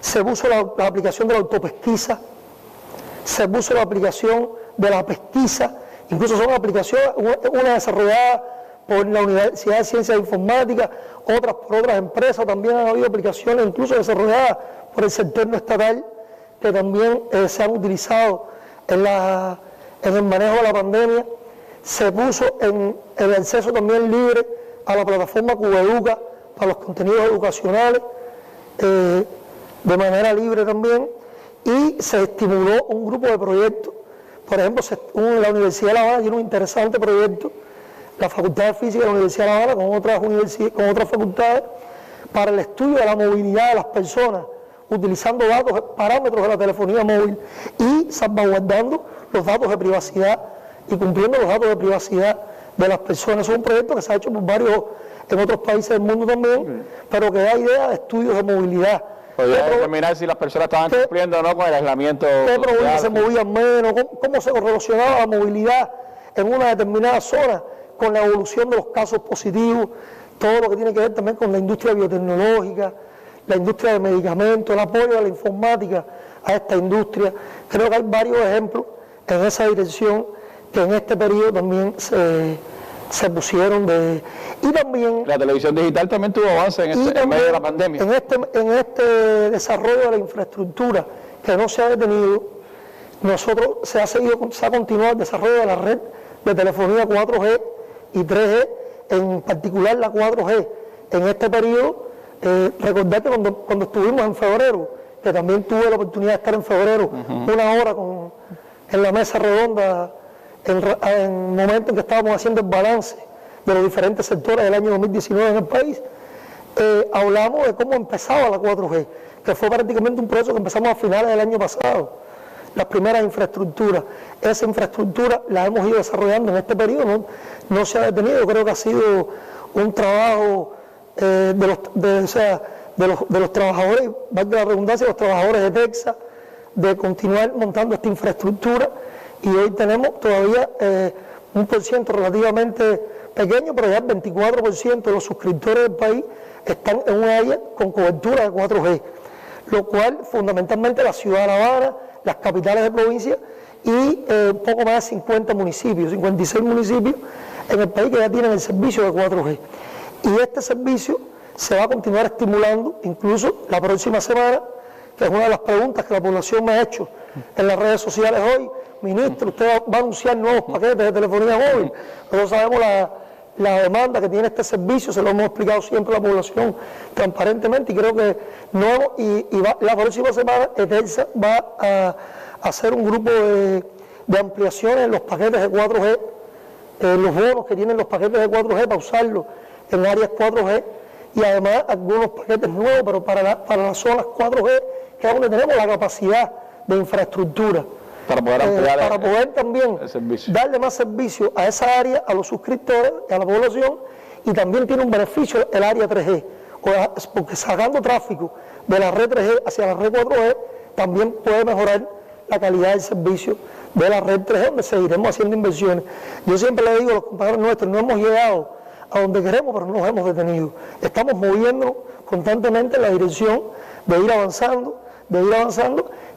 Se puso la aplicación de la autopesquisa, se puso la aplicación de la pesquisa, incluso son aplicaciones, una desarrollada por la Universidad de Ciencias Informáticas, otras por otras empresas, también han habido aplicaciones incluso desarrolladas por el sector no estatal, que también se han utilizado en el manejo de la pandemia. Se puso en el acceso también libre a la plataforma Cubeduca para los contenidos educacionales, de manera libre también, y se estimuló un grupo de proyectos. Por ejemplo, la Universidad de La Habana tiene un interesante proyecto, la Facultad de Física de la Universidad de La Habana con otras facultades, para el estudio de la movilidad de las personas, utilizando datos, parámetros de la telefonía móvil y salvaguardando los datos de privacidad y cumpliendo los datos de privacidad de las personas. Es un proyecto que se ha hecho por varios, en otros países del mundo también, pero que da idea de estudios de movilidad. Podría determinar si las personas estaban cumpliendo o no con el aislamiento. ¿Qué provincias se movían menos? ¿Cómo se correlacionaba la movilidad en una determinada zona con la evolución de los casos positivos? Todo lo que tiene que ver también con la industria biotecnológica, la industria de medicamentos, el apoyo de la informática a esta industria. Creo que hay varios ejemplos en esa dirección que en este periodo también se pusieron y también la televisión digital también tuvo avance en medio de la pandemia. En este desarrollo de la infraestructura que no se ha detenido, se ha continuado el desarrollo de la red de telefonía 4G y 3G, en particular la 4G. En este periodo, recordar que cuando estuvimos en febrero, que también tuve la oportunidad de estar en febrero, una hora en la mesa redonda, en el momento en que estábamos haciendo el balance de los diferentes sectores del año 2019 en el país, hablamos de cómo empezaba la 4G, que fue prácticamente un proceso que empezamos a finales del año pasado, las primeras infraestructuras. Esa infraestructura la hemos ido desarrollando en este periodo, no se ha detenido. Creo que ha sido un trabajo de los trabajadores, valga la redundancia, los trabajadores de Texas, de continuar montando esta infraestructura. Y hoy tenemos todavía un porciento relativamente pequeño, pero ya el 24% de los suscriptores del país están en un área con cobertura de 4G, lo cual fundamentalmente la ciudad de La Habana, las capitales de provincia y poco más de 50 municipios, 56 municipios en el país que ya tienen el servicio de 4G. Y este servicio se va a continuar estimulando, incluso la próxima semana, que es una de las preguntas que la población me ha hecho en las redes sociales hoy. Ministro, usted va a anunciar nuevos paquetes de telefonía móvil. Nosotros sabemos la demanda que tiene este servicio, se lo hemos explicado siempre a la población transparentemente, y creo que la próxima semana ETELSA va a hacer un grupo de ampliaciones en los paquetes de 4G, los bonos que tienen los paquetes de 4G para usarlos en áreas 4G, y además algunos paquetes nuevos, pero para las zonas 4G, que es donde tenemos la capacidad de infraestructura. Para poder ampliar para poder también darle más servicio a esa área, a los suscriptores, a la población, y también tiene un beneficio el área 3G, porque sacando tráfico de la red 3G hacia la red 4G, también puede mejorar la calidad del servicio de la red 3G, donde seguiremos haciendo inversiones. Yo siempre le digo a los compañeros nuestros, no hemos llegado a donde queremos, pero no nos hemos detenido. Estamos moviéndonos constantemente en la dirección de ir avanzando,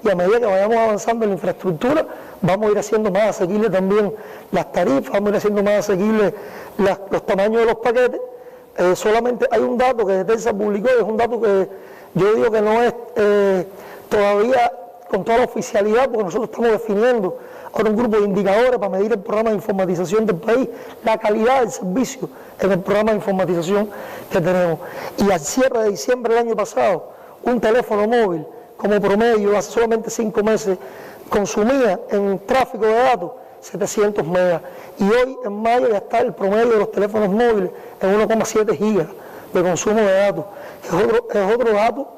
y a medida que vayamos avanzando en la infraestructura, vamos a ir haciendo más asequibles también las tarifas, vamos a ir haciendo más asequibles los tamaños de los paquetes. Solamente hay un dato que ETELSA publicó, y es un dato que yo digo que no es todavía con toda la oficialidad, porque nosotros estamos definiendo ahora un grupo de indicadores para medir el programa de informatización del país, la calidad del servicio en el programa de informatización que tenemos. Y al cierre de diciembre del año pasado, un teléfono móvil como promedio hace solamente 5 meses consumía en tráfico de datos 700 megas, y hoy en mayo ya está el promedio de los teléfonos móviles en 1,7 gigas de consumo de datos. Es otro dato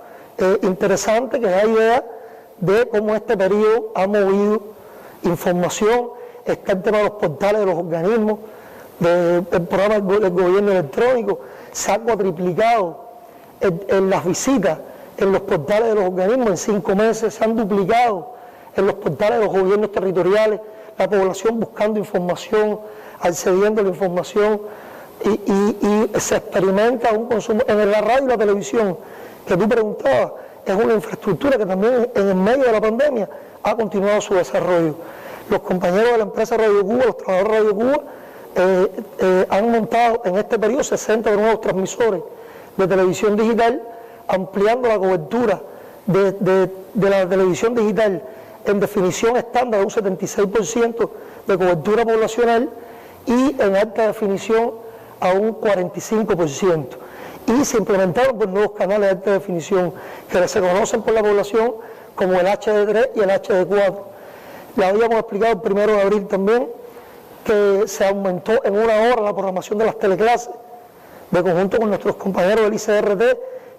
interesante que da idea de cómo este periodo ha movido información. Está el tema de los portales de los organismos, del programa del gobierno electrónico. Se ha cuatriplicado en las visitas en los portales de los organismos en 5 meses, se han duplicado en los portales de los gobiernos territoriales, la población buscando información, accediendo a la información, y se experimenta un consumo. En la radio y la televisión, que tú preguntabas, es una infraestructura que también en el medio de la pandemia ha continuado su desarrollo. Los compañeros de la empresa Radio Cuba, los trabajadores de Radio Cuba, han montado en este periodo 60 nuevos transmisores de televisión digital, ampliando la cobertura de la televisión digital en definición estándar a un 76% de cobertura poblacional, y en alta definición a un 45%. Y se implementaron pues nuevos canales de alta definición que se conocen por la población como el HD3 y el HD4. Ya habíamos explicado el 1 de abril también que se aumentó en 1 hora la programación de las teleclases, de conjunto con nuestros compañeros del ICRT,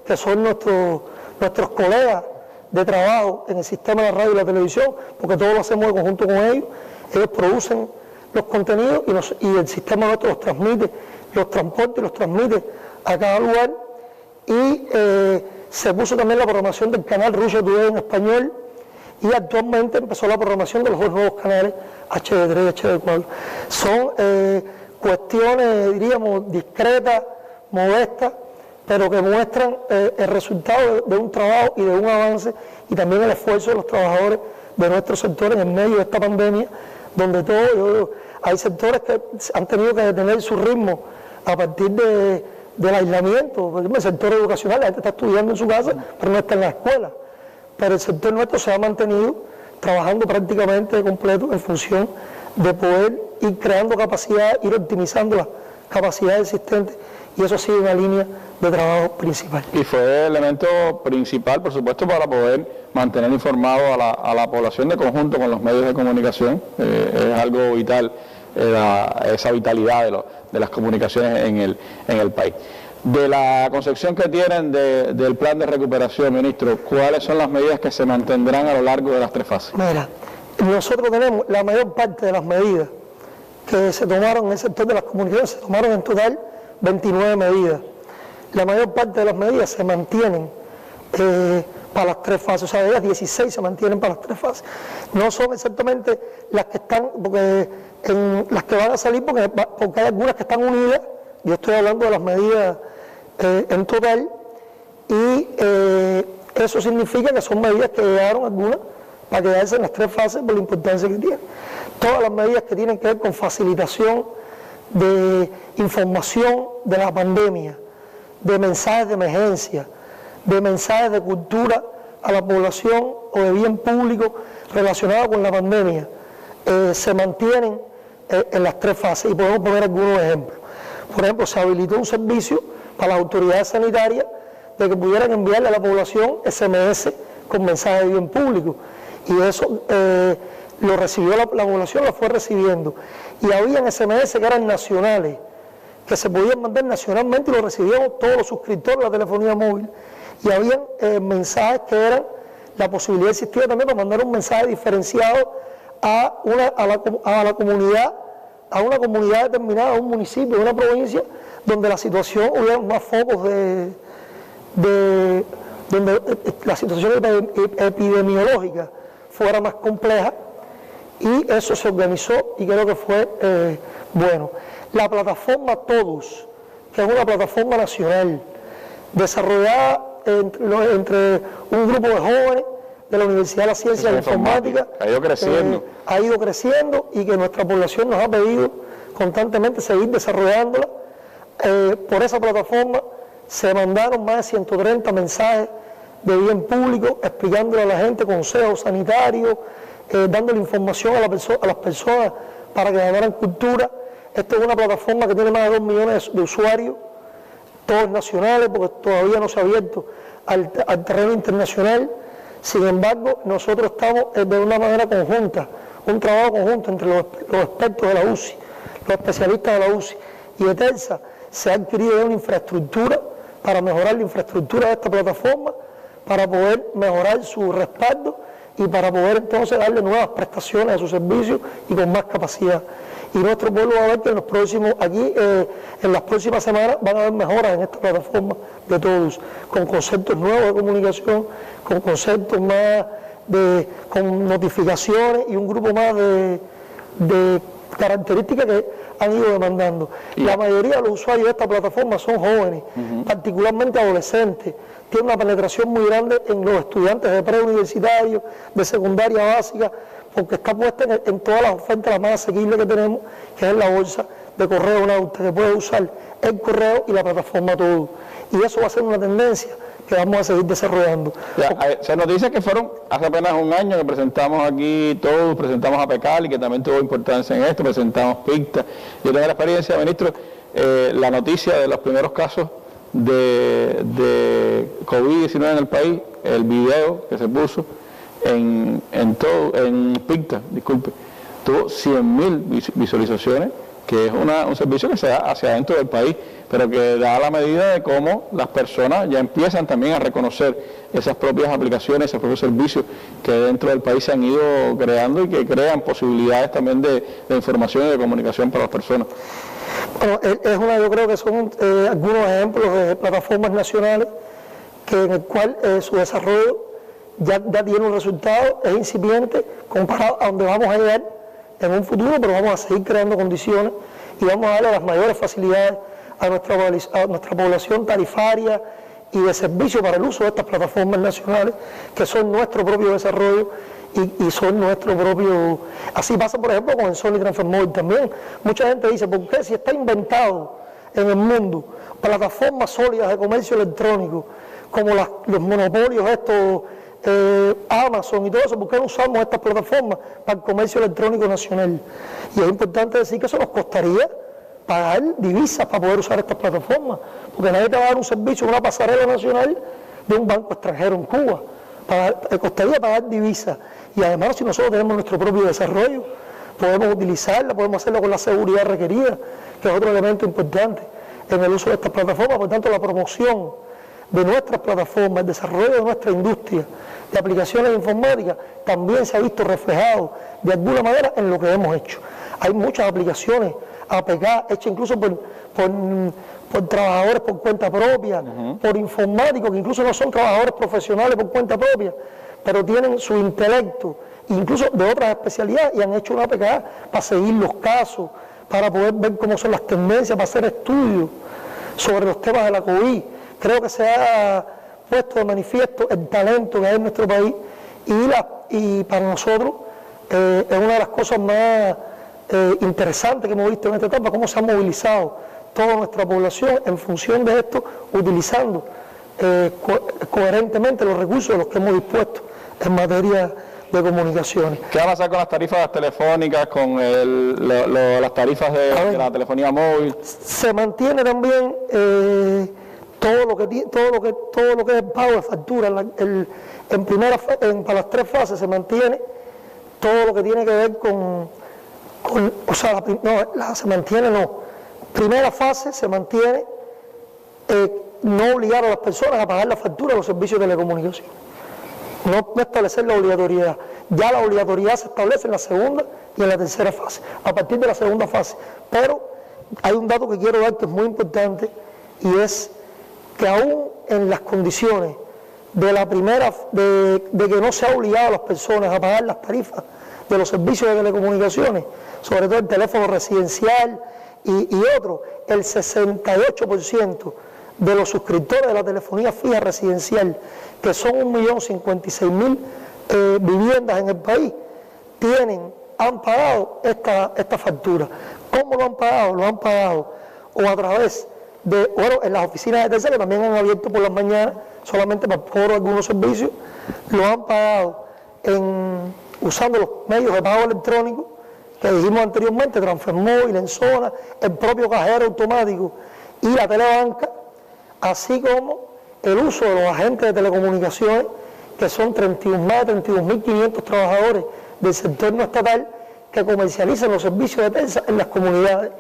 que son nuestros colegas de trabajo en el sistema de la radio y la televisión, porque todo lo hacemos de conjunto con ellos. Ellos producen los contenidos y el sistema nuestro los transmite, los transporta y los transmite a cada lugar. Y se puso también la programación del canal Russia Today en español, y actualmente empezó la programación de los 2 nuevos canales HD3 y HD4. Son cuestiones, diríamos, discretas, modestas, pero que muestran el resultado de un trabajo y de un avance, y también el esfuerzo de los trabajadores de nuestro sector en el medio de esta pandemia, donde hay sectores que han tenido que detener su ritmo a partir del aislamiento. Por ejemplo, el sector educacional, la gente está estudiando en su casa, pero no está en la escuela. Pero el sector nuestro se ha mantenido trabajando prácticamente de completo en función de poder ir creando capacidad, ir optimizando las capacidades existentes, y eso ha sido una línea de trabajo principal. Y fue el elemento principal, por supuesto, para poder mantener informado a la población de conjunto con los medios de comunicación. Es algo vital, esa vitalidad de las comunicaciones en el país. De la concepción que tienen del plan de recuperación, ministro, ¿cuáles son las medidas que se mantendrán a lo largo de las 3 fases? Mira, nosotros tenemos la mayor parte de las medidas que se tomaron en el sector de las comunicaciones, se tomaron en total 29 medidas. La mayor parte de las medidas se mantienen para las 3 fases, o sea, de ellas 16 se mantienen para las 3 fases. No son exactamente las que están, las que van a salir, porque hay algunas que están unidas. Yo estoy hablando de las medidas en total, y eso significa que son medidas que llegaron algunas para quedarse en las 3 fases por la importancia que tiene. Todas las medidas que tienen que ver con facilitación de información de la pandemia, de mensajes de emergencia, de mensajes de cultura a la población o de bien público relacionado con la pandemia, se mantienen en las 3 fases, y podemos poner algunos ejemplos. Por ejemplo, se habilitó un servicio para las autoridades sanitarias de que pudieran enviarle a la población SMS con mensajes de bien público, y eso lo recibió la población, lo fue recibiendo, y habían SMS que eran nacionales, que se podían mandar nacionalmente, y lo recibieron todos los suscriptores de la telefonía móvil, y habían mensajes que eran, la posibilidad existía también para mandar un mensaje diferenciado a la comunidad, a una comunidad determinada, a un municipio, a una provincia, donde la situación hubiera más focos donde la situación epidemiológica fuera más compleja, y eso se organizó y creo que fue bueno. La plataforma Todos, que es una plataforma nacional desarrollada entre un grupo de jóvenes de la Universidad de la Ciencia de la Informática, ha ido creciendo, y que nuestra población nos ha pedido constantemente seguir desarrollándola. Por esa plataforma se mandaron más de 130 mensajes de bien público, explicándole a la gente consejos sanitarios, dándole información a las personas para que ganaran cultura. Esta es una plataforma que tiene más de 2 millones de usuarios, todos nacionales, porque todavía no se ha abierto al terreno internacional. Sin embargo, nosotros estamos de una manera conjunta, un trabajo conjunto entre los expertos de la UCI, los especialistas de la UCI y ETELSA. Se ha adquirido una infraestructura para mejorar la infraestructura de esta plataforma, para poder mejorar su respaldo y para poder entonces darle nuevas prestaciones a sus servicios y con más capacidad. Y nuestro pueblo va a ver que en las próximas semanas van a haber mejoras en esta plataforma de Todos, con conceptos nuevos de comunicación, con conceptos más con notificaciones y un grupo más de características que han ido demandando. La mayoría de los usuarios de esta plataforma son jóvenes, particularmente adolescentes. Tiene una penetración muy grande en los estudiantes de preuniversitario, de secundaria básica, porque está puesta en todas las ofertas, la más asequible que tenemos, que es la bolsa de correo Nauta, que puede usar el correo y la plataforma Todo. Y eso va a ser una tendencia que vamos a seguir desarrollando. Se nos dice que fueron hace apenas un año que presentamos aquí Todos, presentamos a PECAL, y que también tuvo importancia en esto, presentamos PICTA. Yo tengo la experiencia, ministro, la noticia de los primeros casos de COVID-19 en el país, el video que se puso en PICTA, disculpe, tuvo 100.000 visualizaciones, que es un servicio que se da hacia adentro del país, pero que da la medida de cómo las personas ya empiezan también a reconocer esas propias aplicaciones, esos propios servicios que dentro del país se han ido creando y que crean posibilidades también de información y de comunicación para las personas. Bueno, yo creo que son algunos ejemplos de plataformas nacionales en el cual su desarrollo ya tiene un resultado, es incipiente comparado a donde vamos a llegar en un futuro, pero vamos a seguir creando condiciones y vamos a darle las mayores facilidades a nuestra población tarifaria y de servicio para el uso de estas plataformas nacionales, que son nuestro propio desarrollo y son nuestro propio... Así pasa, por ejemplo, con el Sony Transfer Móvil también. Mucha gente dice, ¿por qué si está inventado en el mundo plataformas sólidas de comercio electrónico, como los monopolios estos, Amazon y todo eso, ¿por qué no usamos estas plataformas para el comercio electrónico nacional? Y es importante decir que eso nos costaría pagar divisas para poder usar estas plataformas, porque nadie te va a dar un servicio, una pasarela nacional de un banco extranjero en Cuba. Costaría pagar divisas, y además si nosotros tenemos nuestro propio desarrollo, podemos utilizarla, podemos hacerlo con la seguridad requerida, que es otro elemento importante en el uso de estas plataformas. Por tanto, la promoción de nuestras plataformas, el desarrollo de nuestra industria de aplicaciones informáticas también se ha visto reflejado de alguna manera en lo que hemos hecho. Hay muchas aplicaciones APK hechas incluso por trabajadores por cuenta propia, por informáticos que incluso no son trabajadores profesionales por cuenta propia, pero tienen su intelecto, incluso de otras especialidades, y han hecho una APK para seguir los casos, para poder ver cómo son las tendencias, para hacer estudios sobre los temas de la COVID. Creo que se ha puesto de manifiesto el talento que hay en nuestro país y para nosotros es una de las cosas más interesantes que hemos visto en esta etapa, cómo se ha movilizado toda nuestra población en función de esto, utilizando coherentemente los recursos de los que hemos dispuesto en materia de comunicaciones. ¿Qué va a pasar con las tarifas telefónicas, con las tarifas de la telefonía móvil? Se mantiene también todo lo que es el pago de factura para las tres fases. Se mantiene todo lo que tiene que ver primera fase se mantiene no obligar a las personas a pagar la factura de los servicios de telecomunicación. No establecer la obligatoriedad. Ya la obligatoriedad se establece en la segunda y en la tercera fase, a partir de la segunda fase. Pero hay un dato que quiero dar que es muy importante, y es que aún en las condiciones de la primera, de que no se ha obligado a las personas a pagar las tarifas de los servicios de telecomunicaciones, sobre todo el teléfono residencial y otro, el 68% de los suscriptores de la telefonía fija residencial, que son 1.056.000 viviendas en el país, han pagado esta factura. ¿Cómo lo han pagado? Lo han pagado o a través de, en las oficinas de Telsa, que también han abierto por las mañanas, solamente para cobro algunos servicios, lo han pagado usando los medios de pago electrónico que dijimos anteriormente, Transfermóvil, en zona, el propio cajero automático y la telebanca, así como el uso de los agentes de telecomunicaciones, que son más de 32.500 trabajadores del sector no estatal que comercializan los servicios de Telsa en las comunidades,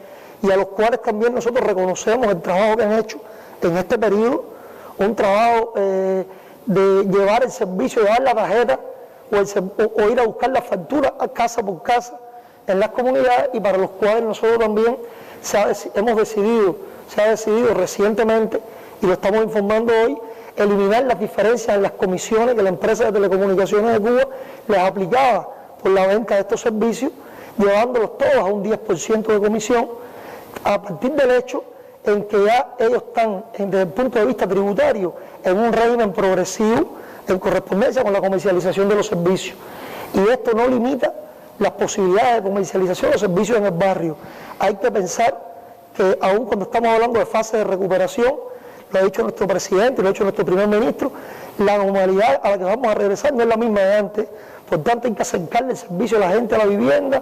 y a los cuales también nosotros reconocemos el trabajo que han hecho en este periodo, un trabajo de llevar el servicio, llevar la tarjeta o ir a buscar la factura a casa por casa en las comunidades, y para los cuales nosotros también se ha decidido recientemente, y lo estamos informando hoy, eliminar las diferencias en las comisiones que la empresa de telecomunicaciones de Cuba les aplicaba por la venta de estos servicios, llevándolos todos a un 10% de comisión, a partir del hecho en que ya ellos están, desde el punto de vista tributario, en un régimen progresivo en correspondencia con la comercialización de los servicios. Y esto no limita las posibilidades de comercialización de los servicios en el barrio. Hay que pensar que aún cuando estamos hablando de fase de recuperación, lo ha dicho nuestro presidente, lo ha dicho nuestro primer ministro, la normalidad a la que vamos a regresar no es la misma de antes. Por tanto, hay que acercarle el servicio a la gente a la vivienda,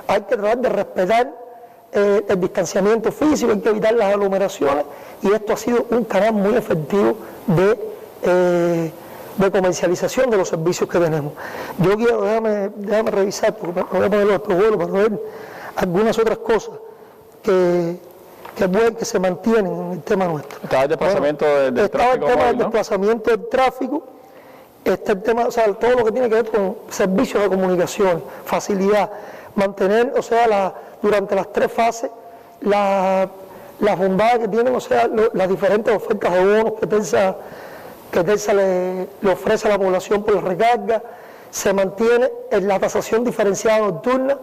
hay que tratar de respetar el distanciamiento físico, hay que evitar las aglomeraciones, y esto ha sido un canal muy efectivo de comercialización de los servicios que tenemos. Yo quiero, déjame revisar, porque me voy a poner los protocolos para ver algunas otras cosas que se mantienen en el tema nuestro. Estaba el desplazamiento del tráfico. Estaba el tema móvil, del desplazamiento del tráfico, está el tema, todo lo que tiene que ver con servicios de comunicación, facilidad, mantener, durante las tres fases, las bondades que tienen, las diferentes ofertas de bonos que Telsa le ofrece a la población por la recarga. Se mantiene en la tasación diferenciada nocturna,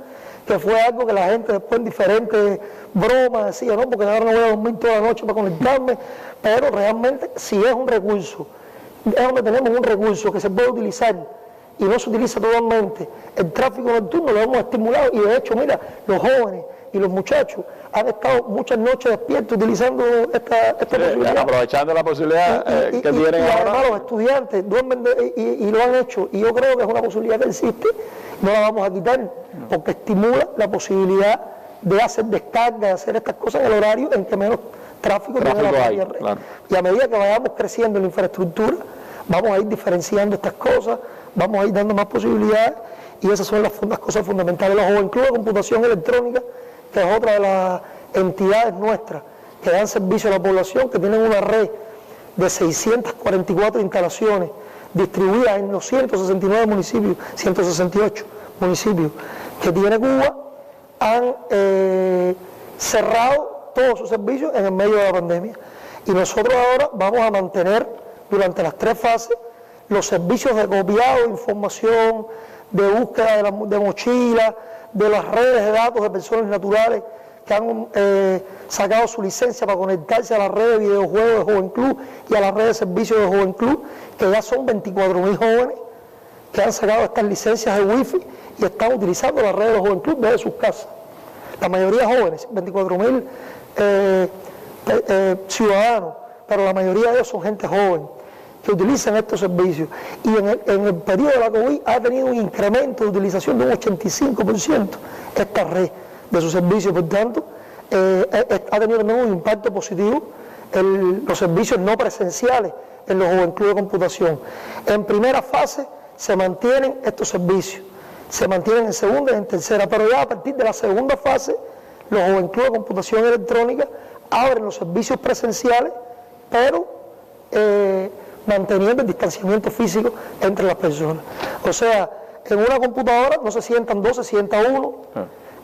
que fue algo que la gente después en diferentes bromas decía, no, porque ahora no voy a dormir toda la noche para conectarme, pero realmente si es un recurso, es donde tenemos un recurso que se puede utilizar y no se utiliza totalmente, el tráfico nocturno lo hemos estimulado, y de hecho, mira, los jóvenes y los muchachos han estado muchas noches despiertos utilizando esta posibilidad. Aprovechando la posibilidad que tienen y ahora. además los estudiantes duermen y lo han hecho, y yo creo que es una posibilidad que existe, no la vamos a quitar, porque estimula la posibilidad de hacer descargas, de hacer estas cosas en el horario en que menos tráfico tiene la propia red. Claro. Y a medida que vayamos creciendo en la infraestructura, vamos a ir diferenciando estas cosas, vamos a ir dando más posibilidades, y esas son las cosas fundamentales. Los Joven Club de Computación Electrónica, que es otra de las entidades nuestras que dan servicio a la población, que tienen una red de 644 instalaciones distribuidas en los 169 municipios, 168 municipios que tiene Cuba, han cerrado todos sus servicios en el medio de la pandemia. Y nosotros ahora vamos a mantener durante las tres fases los servicios de copiado de información, de búsqueda de mochilas, de las redes de datos de personas naturales que han sacado su licencia para conectarse a la red de videojuegos de Joven Club y a la red de servicios de Joven Club, que ya son 24.000 jóvenes que han sacado estas licencias de wifi y están utilizando las redes de los Joven Club desde sus casas. La mayoría jóvenes, 24.000 ciudadanos, pero la mayoría de ellos son gente joven que utilizan estos servicios. Y en el periodo de la COVID ha tenido un incremento de utilización de un 85% esta red de sus servicios. Por tanto, ha tenido también un impacto positivo en los servicios no presenciales en los Joven Club de Computación. En primera fase se mantienen estos servicios, se mantienen en segunda y en tercera, pero ya a partir de la segunda fase los Joven Club de Computación Electrónica abren los servicios presenciales, pero manteniendo el distanciamiento físico entre las personas. O sea, en una computadora no se sientan dos, se sienta uno.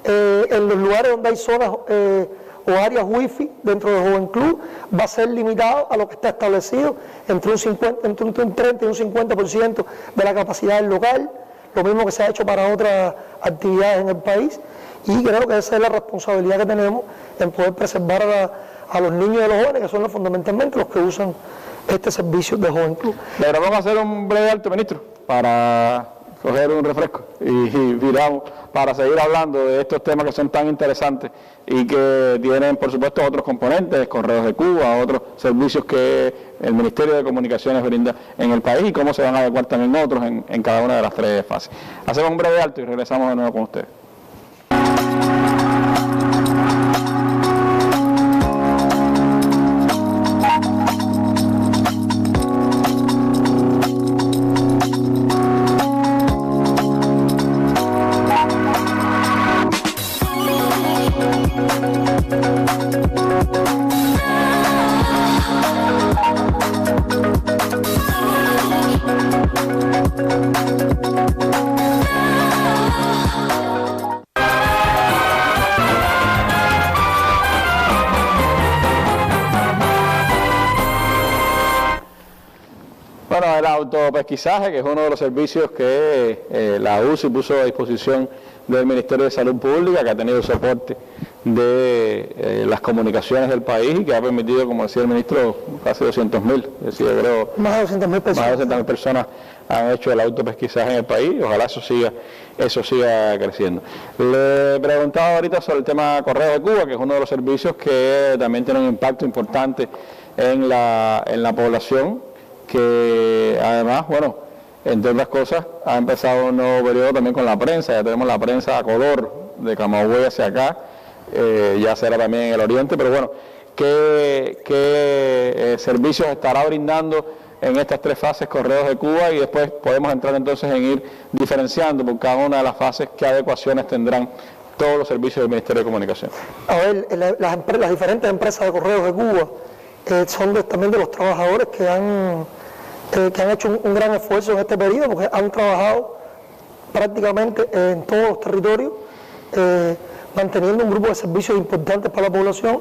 En los lugares donde hay zonas o áreas wifi dentro del Joven Club va a ser limitado a lo que está establecido entre un 30 y un 50% de la capacidad del local, lo mismo que se ha hecho para otras actividades en el país, y creo que esa es la responsabilidad que tenemos en poder preservar a los niños y a los jóvenes, que son fundamentalmente los que usan este servicio de Joven Club. Pero vamos a hacer un breve alto, ministro, para coger un refresco y viramos para seguir hablando de estos temas que son tan interesantes y que tienen, por supuesto, otros componentes, Correos de Cuba, otros servicios que el Ministerio de Comunicaciones brinda en el país y cómo se van a adecuar también otros en cada una de las tres fases. Hacemos un breve alto y regresamos de nuevo con ustedes. Bueno, el autopesquisaje, que es uno de los servicios que la UCI puso a disposición del Ministerio de Salud Pública, que ha tenido soporte de las comunicaciones del país y que ha permitido, como decía el ministro, casi 200.000, decía, creo, más de 200.000 personas. Más de 200.000 personas han hecho el autopesquisaje en el país, y ojalá eso siga creciendo. Le preguntaba ahorita sobre el tema Correos de Cuba, que es uno de los servicios que también tiene un impacto importante en la población, que además, bueno, entre otras cosas, ha empezado un nuevo periodo también con la prensa. Ya tenemos la prensa a color de Camagüey hacia acá, ya será también en el oriente, pero bueno, ¿qué servicios estará brindando en estas tres fases Correos de Cuba? Y después podemos entrar entonces en ir diferenciando por cada una de las fases qué adecuaciones tendrán todos los servicios del Ministerio de Comunicación. A ver, las diferentes empresas de Correos de Cuba son también de los trabajadores que han hecho un gran esfuerzo en este periodo, porque han trabajado prácticamente en todos los territorios, manteniendo un grupo de servicios importantes para la población,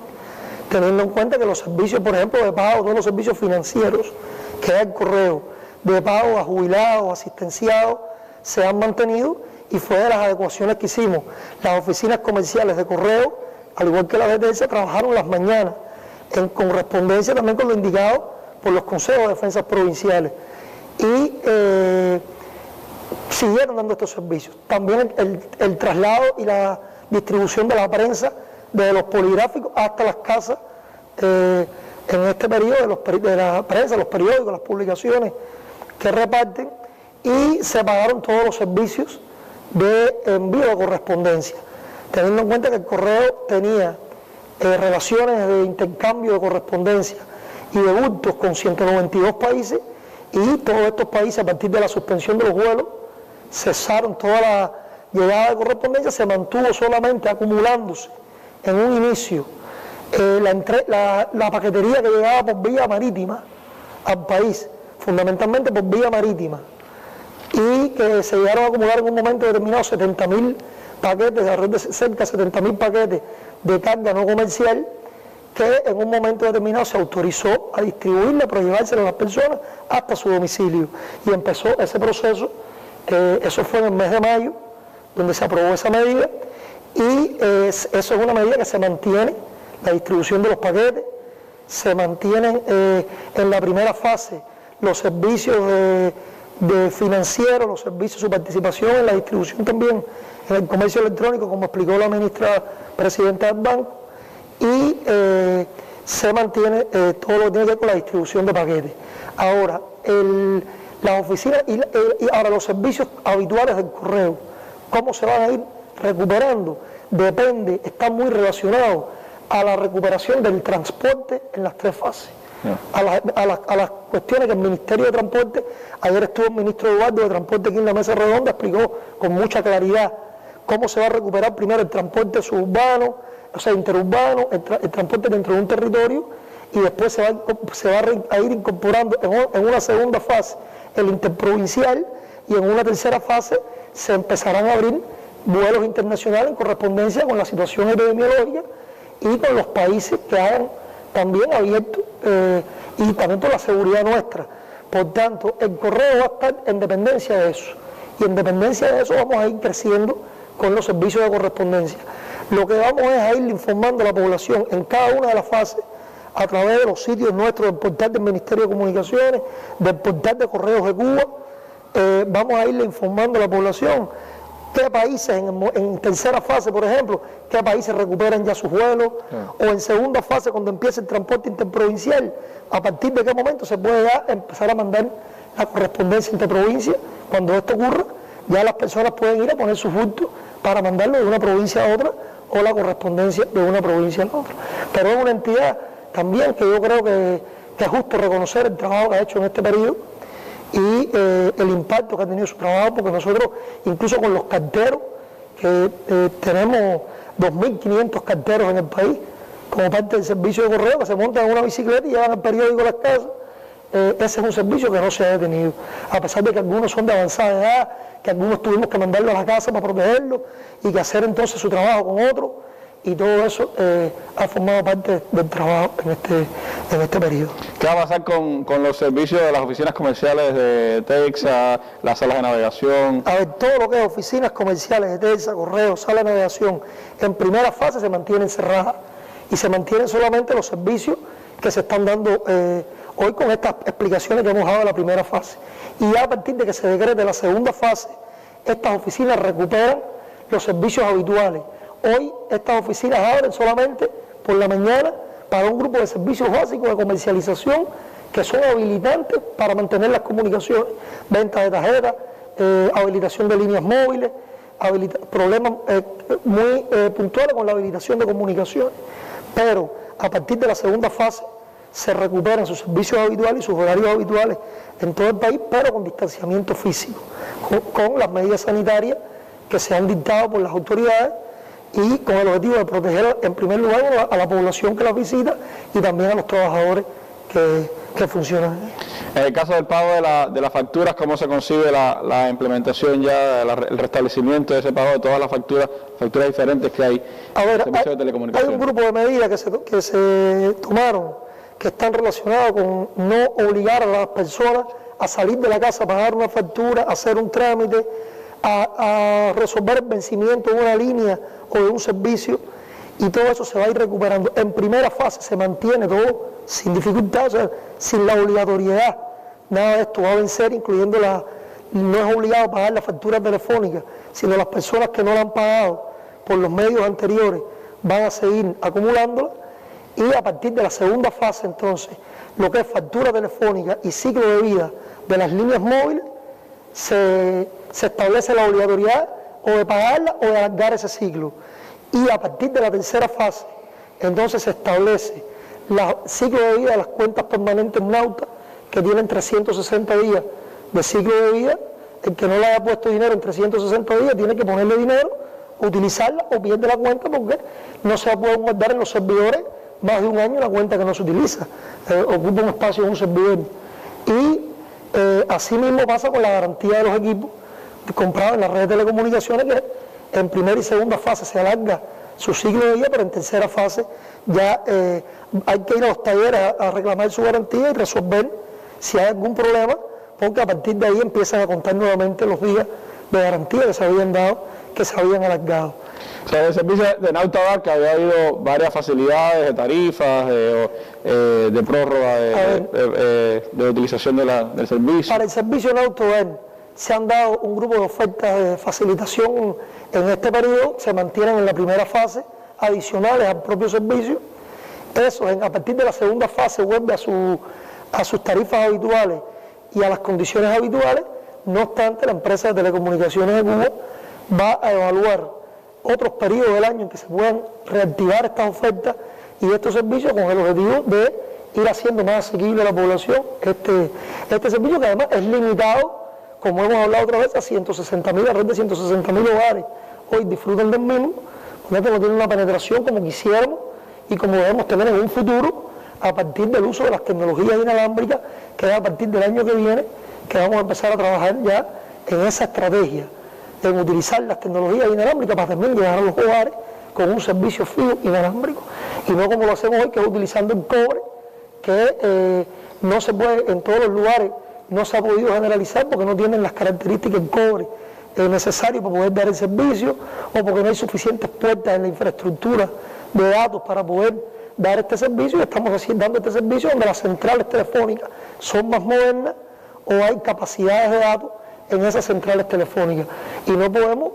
teniendo en cuenta que los servicios, por ejemplo, de pago, todos los servicios financieros que da el correo, de pago a jubilados, asistenciados, se han mantenido, y fue de las adecuaciones que hicimos. Las oficinas comerciales de correo, al igual que la DTS, trabajaron las mañanas en correspondencia también con lo indicado por los consejos de defensas provinciales, y siguieron dando estos servicios. También el traslado y la distribución de la prensa desde los poligráficos hasta las casas en este periodo de la prensa, los periódicos, las publicaciones que reparten, y se pagaron todos los servicios de envío de correspondencia, teniendo en cuenta que el correo tenía relaciones de intercambio de correspondencia y de bultos con 192 países, y todos estos países, a partir de la suspensión de los vuelos, cesaron toda la llegada de correspondencia, se solamente acumulándose en un inicio la paquetería que llegaba por vía marítima al país, fundamentalmente por vía marítima, y que se llegaron a acumular en un momento determinado 70.000 paquetes, alrededor de cerca de 70.000 paquetes de carga no comercial, que en un momento determinado se autorizó a distribuirla, pero llevársela a las personas hasta su domicilio. Y empezó ese proceso, eso fue en el mes de mayo, donde se aprobó esa medida, y eso es una medida que se mantiene, la distribución de los paquetes, se mantienen en la primera fase los servicios de financiero, los servicios, su participación en la distribución también, en el comercio electrónico, como explicó la ministra presidenta del banco, y se mantiene todo lo que tiene que ver con la distribución de paquetes. Ahora, las oficinas y ahora los servicios habituales del correo, ¿cómo se van a ir recuperando? Depende, está muy relacionado a la recuperación del transporte en las 3 fases. A las cuestiones que el Ministerio de Transporte, ayer estuvo el ministro Eduardo de Transporte aquí en la mesa redonda, explicó con mucha claridad cómo se va a recuperar primero el transporte suburbano, o sea, interurbano, el transporte dentro de un territorio, y después se va a ir incorporando en una segunda fase el interprovincial, y en una tercera fase se empezarán a abrir vuelos internacionales en correspondencia con la situación epidemiológica y con los países que hayan también abierto, y también por la seguridad nuestra. Por tanto, el correo va a estar en dependencia de eso, y en dependencia de eso vamos a ir creciendo con los servicios de correspondencia. Lo que vamos es a ir informando a la población en cada una de las fases a través de los sitios nuestros, del portal del Ministerio de Comunicaciones, del portal de Correos de Cuba. Vamos a irle informando a la población qué países en tercera fase, por ejemplo, qué países recuperan ya sus vuelos, o en segunda fase, cuando empiece el transporte interprovincial, a partir de qué momento se puede ya empezar a mandar la correspondencia interprovincia. Cuando esto ocurra, ya las personas pueden ir a poner sus bultos para mandarlo de una provincia a otra, o la correspondencia de una provincia a la otra. Pero es una entidad también que yo creo que es justo reconocer el trabajo que ha hecho en este periodo, y el impacto que ha tenido su trabajo, porque nosotros, incluso con los carteros, que tenemos 2.500 carteros en el país, como parte del servicio de correo, que se montan en una bicicleta y llevan el periódico a las casas, ese es un servicio que no se ha detenido, a pesar de que algunos son de avanzada edad, que algunos tuvimos que mandarlo a la casa para protegerlo, y que hacer entonces su trabajo con otros, y todo eso ha formado parte del trabajo en este periodo. ¿Qué va a pasar con los servicios de las oficinas comerciales de Texas, las salas de navegación? A ver, todo lo que es oficinas comerciales de Texas, correos, salas de navegación, en primera fase se mantienen cerradas, y se mantienen solamente los servicios que se están dando hoy con estas explicaciones que hemos dado de la primera fase. Y ya a partir de que se decrete la segunda fase, estas oficinas recuperan los servicios habituales. Hoy estas oficinas abren solamente por la mañana para un grupo de servicios básicos de comercialización que son habilitantes para mantener las comunicaciones, venta de tarjetas, habilitación de líneas móviles, problemas muy puntuales con la habilitación de comunicaciones. Pero a partir de la segunda fase se recuperan sus servicios habituales y sus horarios habituales en todo el país, pero con distanciamiento físico, con las medidas sanitarias que se han dictado por las autoridades, y con el objetivo de proteger en primer lugar a la población que las visita y también a los trabajadores que funcionan. En el caso del pago de las facturas, ¿cómo se concibe la implementación ya, el restablecimiento de ese pago de todas las facturas diferentes que hay en el servicio de telecomunicaciones? Hay un grupo de medidas que se tomaron que están relacionadas con no obligar a las personas a salir de la casa a pagar una factura, a hacer un trámite, a resolver el vencimiento de una línea o de un servicio, y todo eso se va a ir recuperando. En primera fase se mantiene todo sin dificultad, o sea, sin la obligatoriedad. Nada de esto va a vencer, incluyendo no es obligado a pagar la factura telefónica, sino las personas que no la han pagado por los medios anteriores van a seguir acumulándola, y a partir de la segunda fase entonces, lo que es factura telefónica y ciclo de vida de las líneas móviles, se establece la obligatoriedad o de pagarla o de alargar ese ciclo. Y a partir de la tercera fase, entonces se establece el ciclo de vida de las cuentas permanentes nautas, que tienen 360 días de ciclo de vida. El que no le haya puesto dinero en 360 días tiene que ponerle dinero, utilizarla o pierde la cuenta, porque no se puede guardar en los servidores más de un año una cuenta que no se utiliza, ocupa un espacio en un servidor. Y así mismo pasa con la garantía de los equipos comprados en la red de telecomunicaciones, que en primera y segunda fase se alarga su ciclo de vida, pero en tercera fase ya hay que ir a los talleres a reclamar su garantía y resolver si hay algún problema, porque a partir de ahí empiezan a contar nuevamente los días de garantía que se habían dado, que se habían alargado. O sea, el servicio de Nautabar, que había habido varias facilidades de tarifas, de prórroga, de utilización del servicio. Para el servicio Nautabar se han dado un grupo de ofertas de facilitación en este periodo, se mantienen en la primera fase, adicionales al propio servicio. Eso, a partir de la segunda fase, vuelve a sus tarifas habituales y a las condiciones habituales. No obstante, la empresa de telecomunicaciones de Cuba va a evaluar otros periodos del año en que se puedan reactivar estas ofertas y estos servicios con el objetivo de ir haciendo más asequible a la población este servicio, que además es limitado, como hemos hablado otra vez, a 160.000, a red de 160.000 hogares. Hoy disfrutan del mismo, porque no tienen una penetración como quisiéramos y como debemos tener en un futuro, a partir del uso de las tecnologías inalámbricas, que es a partir del año que viene, que vamos a empezar a trabajar ya en esa estrategia de utilizar las tecnologías inalámbricas para también llegar a los hogares con un servicio fijo inalámbrico, y no como lo hacemos hoy, que es utilizando el cobre, que no se puede, en todos los lugares no se ha podido generalizar porque no tienen las características del cobre necesarias para poder dar el servicio, o porque no hay suficientes puertas en la infraestructura de datos para poder dar este servicio. Y estamos dando este servicio donde las centrales telefónicas son más modernas o hay capacidades de datos en esas centrales telefónicas, y no podemos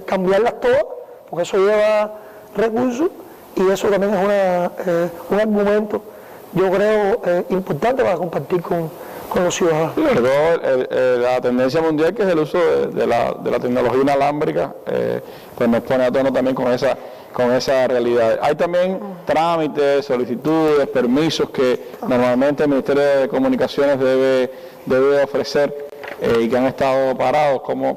cambiarlas todas porque eso lleva recursos, y eso también es un argumento, yo creo, importante para compartir con los ciudadanos. Pero la tendencia mundial, que es el uso de la tecnología inalámbrica, pues nos pone a tono también con esa realidad. Hay también trámites, solicitudes, permisos que normalmente el Ministerio de Comunicaciones debe ofrecer y que han estado parados. ¿Cómo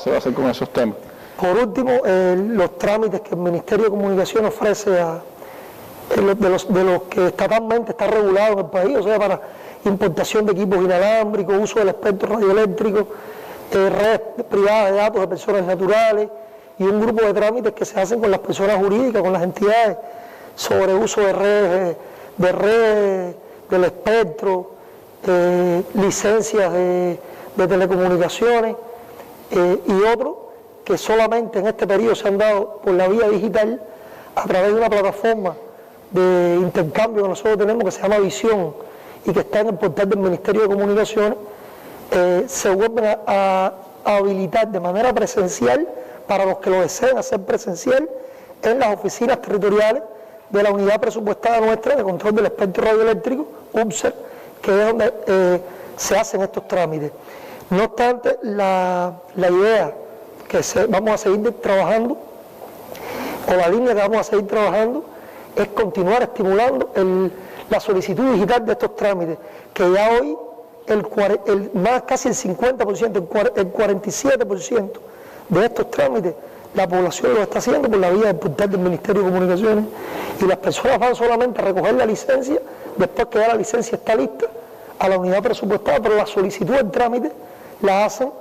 se va a hacer con esos temas? Por último, los trámites que el Ministerio de Comunicación ofrece de los que estatalmente está regulado en el país, o sea, para importación de equipos inalámbricos, uso del espectro radioeléctrico, redes privadas de datos de personas naturales, y un grupo de trámites que se hacen con las personas jurídicas, con las entidades, sobre uso de redes del espectro, licencias de telecomunicaciones y otros que solamente en este periodo se han dado por la vía digital a través de una plataforma de intercambio que nosotros tenemos, que se llama Visión y que está en el portal del Ministerio de Comunicaciones. Se vuelven a habilitar de manera presencial para los que lo deseen hacer presencial en las oficinas territoriales de la unidad presupuestada nuestra de control del espectro radioeléctrico, UPSER, que es donde se hacen estos trámites. No obstante, la idea que vamos a seguir trabajando, o la línea que vamos a seguir trabajando, es continuar estimulando la solicitud digital de estos trámites, que ya hoy casi el 50%, el 47% de estos trámites, la población lo está haciendo por la vía del portal del Ministerio de Comunicaciones, y las personas van solamente a recoger la licencia, después que ya la licencia está lista, a la unidad presupuestada, pero la solicitud del trámite la hacen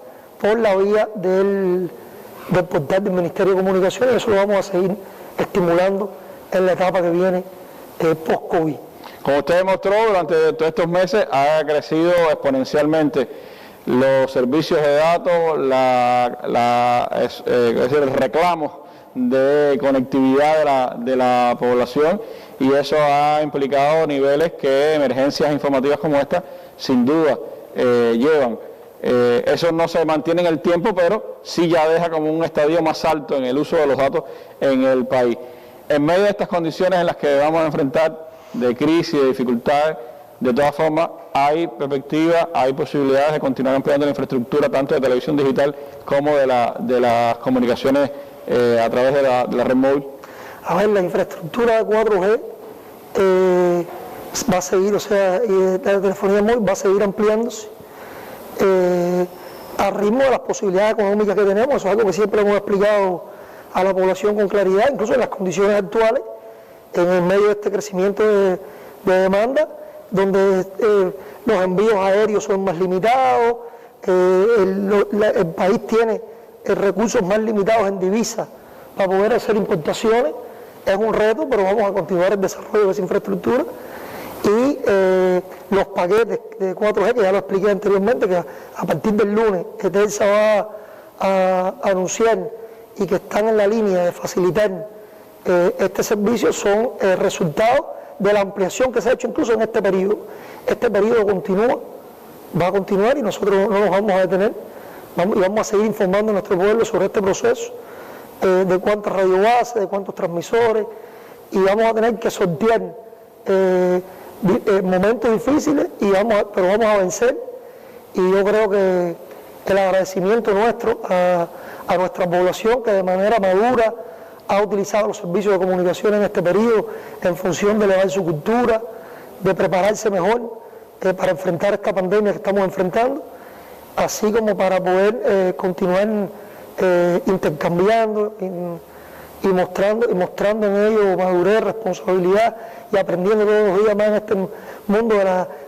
por la vía del portal del Ministerio de Comunicaciones, y eso lo vamos a seguir estimulando en la etapa que viene post-COVID. Como usted demostró, durante todos estos meses ha crecido exponencialmente los servicios de datos, es decir, el reclamo de conectividad de la población, y eso ha implicado niveles que emergencias informativas como esta sin duda llevan. Eso no se mantiene en el tiempo, pero sí ya deja como un estadio más alto en el uso de los datos en el país. En medio de estas condiciones en las que vamos a enfrentar de crisis, de dificultades, de todas formas hay perspectiva, hay posibilidades de continuar ampliando la infraestructura tanto de televisión digital como de las comunicaciones a través de la red móvil. A ver, la infraestructura de 4G va a seguir, o sea, y la telefonía móvil va a seguir ampliándose al ritmo de las posibilidades económicas que tenemos. Eso es algo que siempre hemos explicado a la población con claridad, incluso en las condiciones actuales, en el medio de este crecimiento de demanda, donde los envíos aéreos son más limitados, el país tiene recursos más limitados en divisas para poder hacer importaciones. Es un reto, pero vamos a continuar el desarrollo de esa infraestructura, y los paquetes de 4G, que ya lo expliqué anteriormente, que a partir del lunes Telsa va a anunciar y que están en la línea de facilitar este servicio son el resultado de la ampliación que se ha hecho incluso en este periodo. Este periodo continúa, va a continuar y nosotros no nos vamos a detener y vamos a seguir informando a nuestro pueblo sobre este proceso, de cuántas radiobases, de cuántos transmisores, y vamos a tener que sortear momentos difíciles, pero vamos a vencer. Y yo creo que el agradecimiento nuestro a nuestra población, que de manera madura ha utilizado los servicios de comunicación en este periodo en función de elevar su cultura, de prepararse mejor para enfrentar esta pandemia que estamos enfrentando, así como para poder continuar intercambiando y mostrando en ello madurez, responsabilidad y aprendiendo todos los días más en este mundo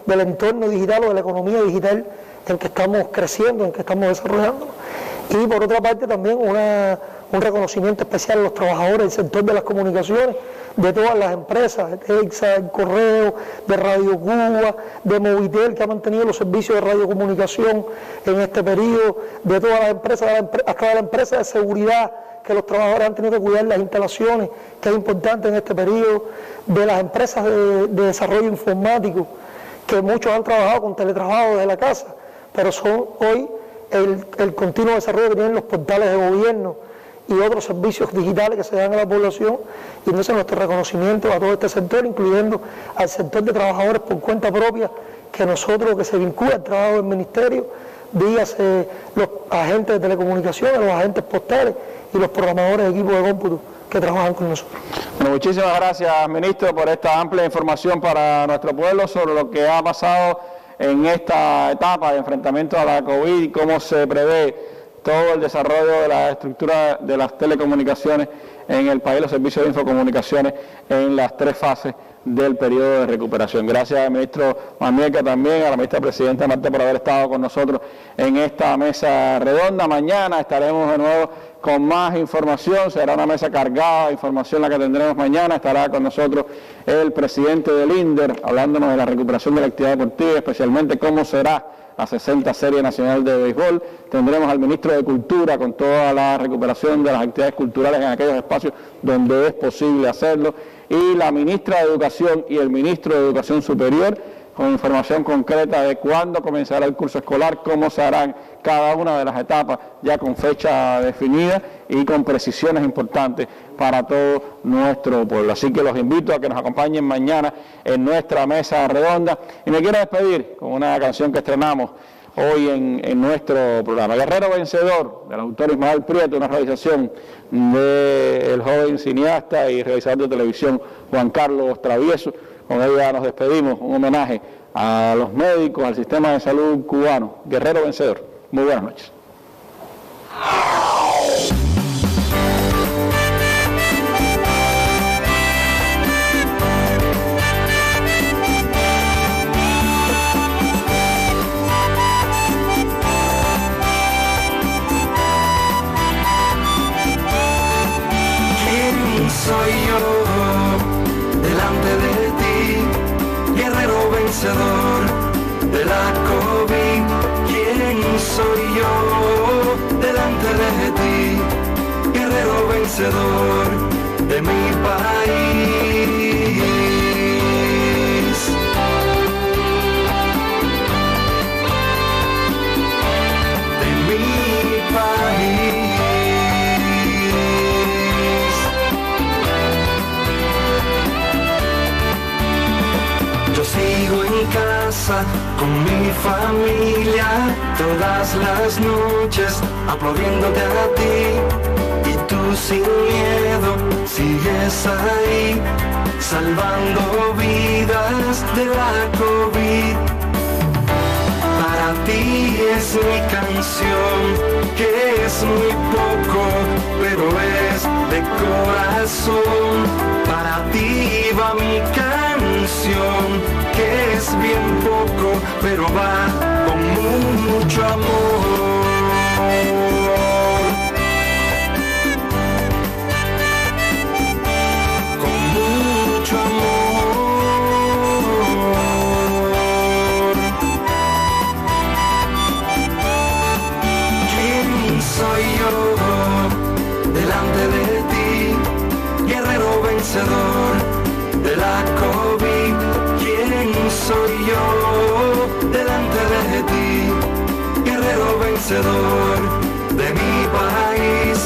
del entorno digital o de la economía digital en que estamos creciendo, en que estamos desarrollando. Y por otra parte también un reconocimiento especial a los trabajadores del sector de las comunicaciones, de todas las empresas, de EXA, el Correo, de Radio Cuba, de Movitel, que ha mantenido los servicios de radiocomunicación en este periodo, de todas las empresas, hasta de la empresa de seguridad, que los trabajadores han tenido que cuidar las instalaciones, que es importante en este periodo, de las empresas de desarrollo informático, que muchos han trabajado con teletrabajo desde la casa, pero son hoy el continuo desarrollo que tienen los portales de gobierno y otros servicios digitales que se dan a la población. Y entonces nuestro reconocimiento a todo este sector, incluyendo al sector de trabajadores por cuenta propia, que se vincula al trabajo del ministerio, dígase los agentes de telecomunicaciones, los agentes postales y los programadores de equipos de cómputo que trabajan con nosotros. Bueno, muchísimas gracias, ministro, por esta amplia información para nuestro pueblo sobre lo que ha pasado en esta etapa de enfrentamiento a la COVID y cómo se prevé todo el desarrollo de la estructura de las telecomunicaciones en el país, los servicios de infocomunicaciones en las 3 fases del periodo de recuperación. Gracias al ministro Manuel, también a la ministra presidenta Marta por haber estado con nosotros en esta mesa redonda. Mañana estaremos de nuevo con más información, será una mesa cargada de información la que tendremos mañana. Estará con nosotros el presidente del INDER hablándonos de la recuperación de la actividad deportiva, especialmente cómo será la 60 Serie Nacional de Béisbol. Tendremos al ministro de Cultura con toda la recuperación de las actividades culturales en aquellos espacios donde es posible hacerlo, y la ministra de Educación y el ministro de Educación Superior con información concreta de cuándo comenzará el curso escolar, cómo se harán cada una de las etapas, ya con fecha definida y con precisiones importantes para todo nuestro pueblo. Así que los invito a que nos acompañen mañana en nuestra mesa redonda. Y me quiero despedir con una canción que estrenamos hoy en nuestro programa. Guerrero Vencedor, del autor Ismael Prieto, una realización del joven cineasta y realizador de televisión Juan Carlos Travieso. Con ella nos despedimos, un homenaje a los médicos, al sistema de salud cubano. Guerrero Vencedor. Muy buenas noches. ¿Quién soy yo delante de ti, guerrero vencedor de la COVID? ¿Quién soy yo delante de ti, guerrero vencedor de mi país? De mi país. Yo sigo en casa con mi familia todas las noches, aplaudiéndote a ti, y tú sin miedo sigues ahí, salvando vidas de la COVID. Para ti es mi canción, que es muy poco, pero es de corazón. Para ti va mi canción, que es bien poco, pero va con mucho amor. Con mucho amor. ¿Quién soy yo vencedor de la COVID. ¿Quién soy yo delante de ti? Guerrero vencedor de mi país.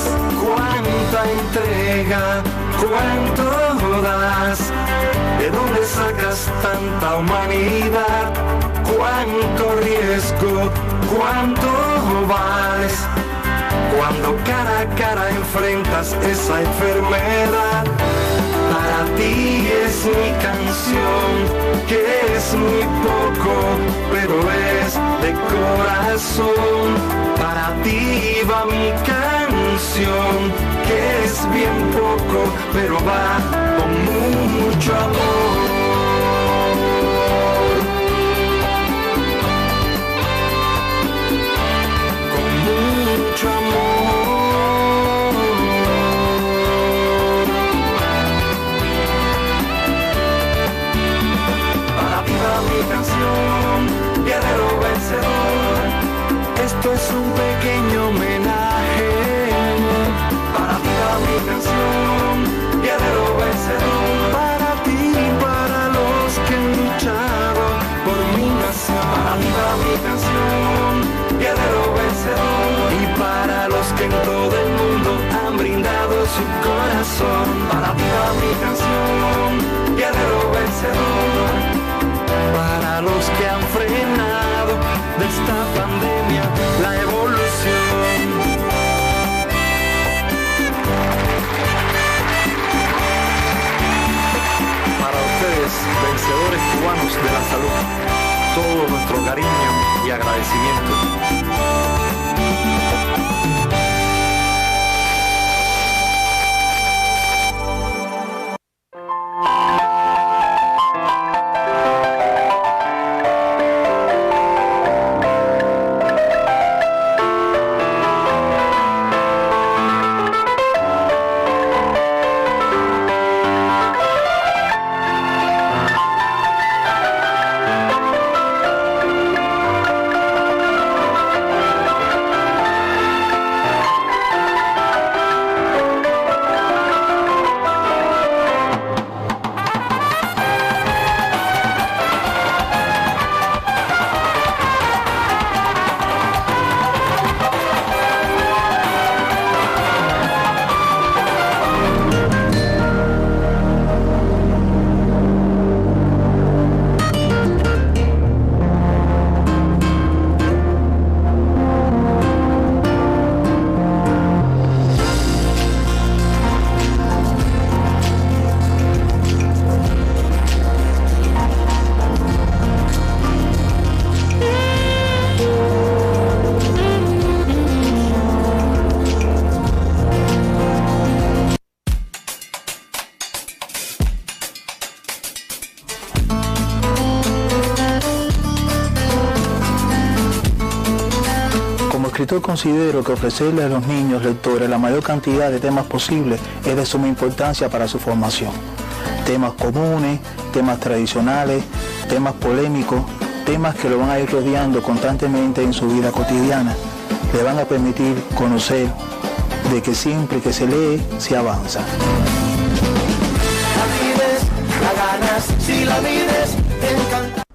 Cuánta entrega, cuánto das, ¿de dónde sacas tanta humanidad? Cuánto riesgo, cuánto vales, cuando cara a cara enfrentas esa enfermedad. Para ti es mi canción, que es muy poco, pero es de corazón. Para ti va mi canción, que es bien poco, pero va con mucho amor. Mucho amor. Para ti va mi canción, guerrero vencedor. Esto es un pequeño homenaje. Para ti va mi canción, guerrero vencedor. Para ti y para los que han luchado por mi nación. Para ti va mi canción, guerrero vencedor. Y para los que en todo el mundo han brindado su corazón. Para ti va mi canción, guerrero vencedor. Para los que han frenado de esta pandemia la evolución. Para ustedes, vencedores cubanos de la salud, todo nuestro cariño y agradecimiento. escritor considero que ofrecerle a los niños lectores la mayor cantidad de temas posibles es de suma importancia para su formación. Temas comunes, temas tradicionales, temas polémicos, temas que lo van a ir rodeando constantemente en su vida cotidiana. Le van a permitir conocer de que siempre que se lee, se avanza. La vives, la ganas, si la vives, te encanta.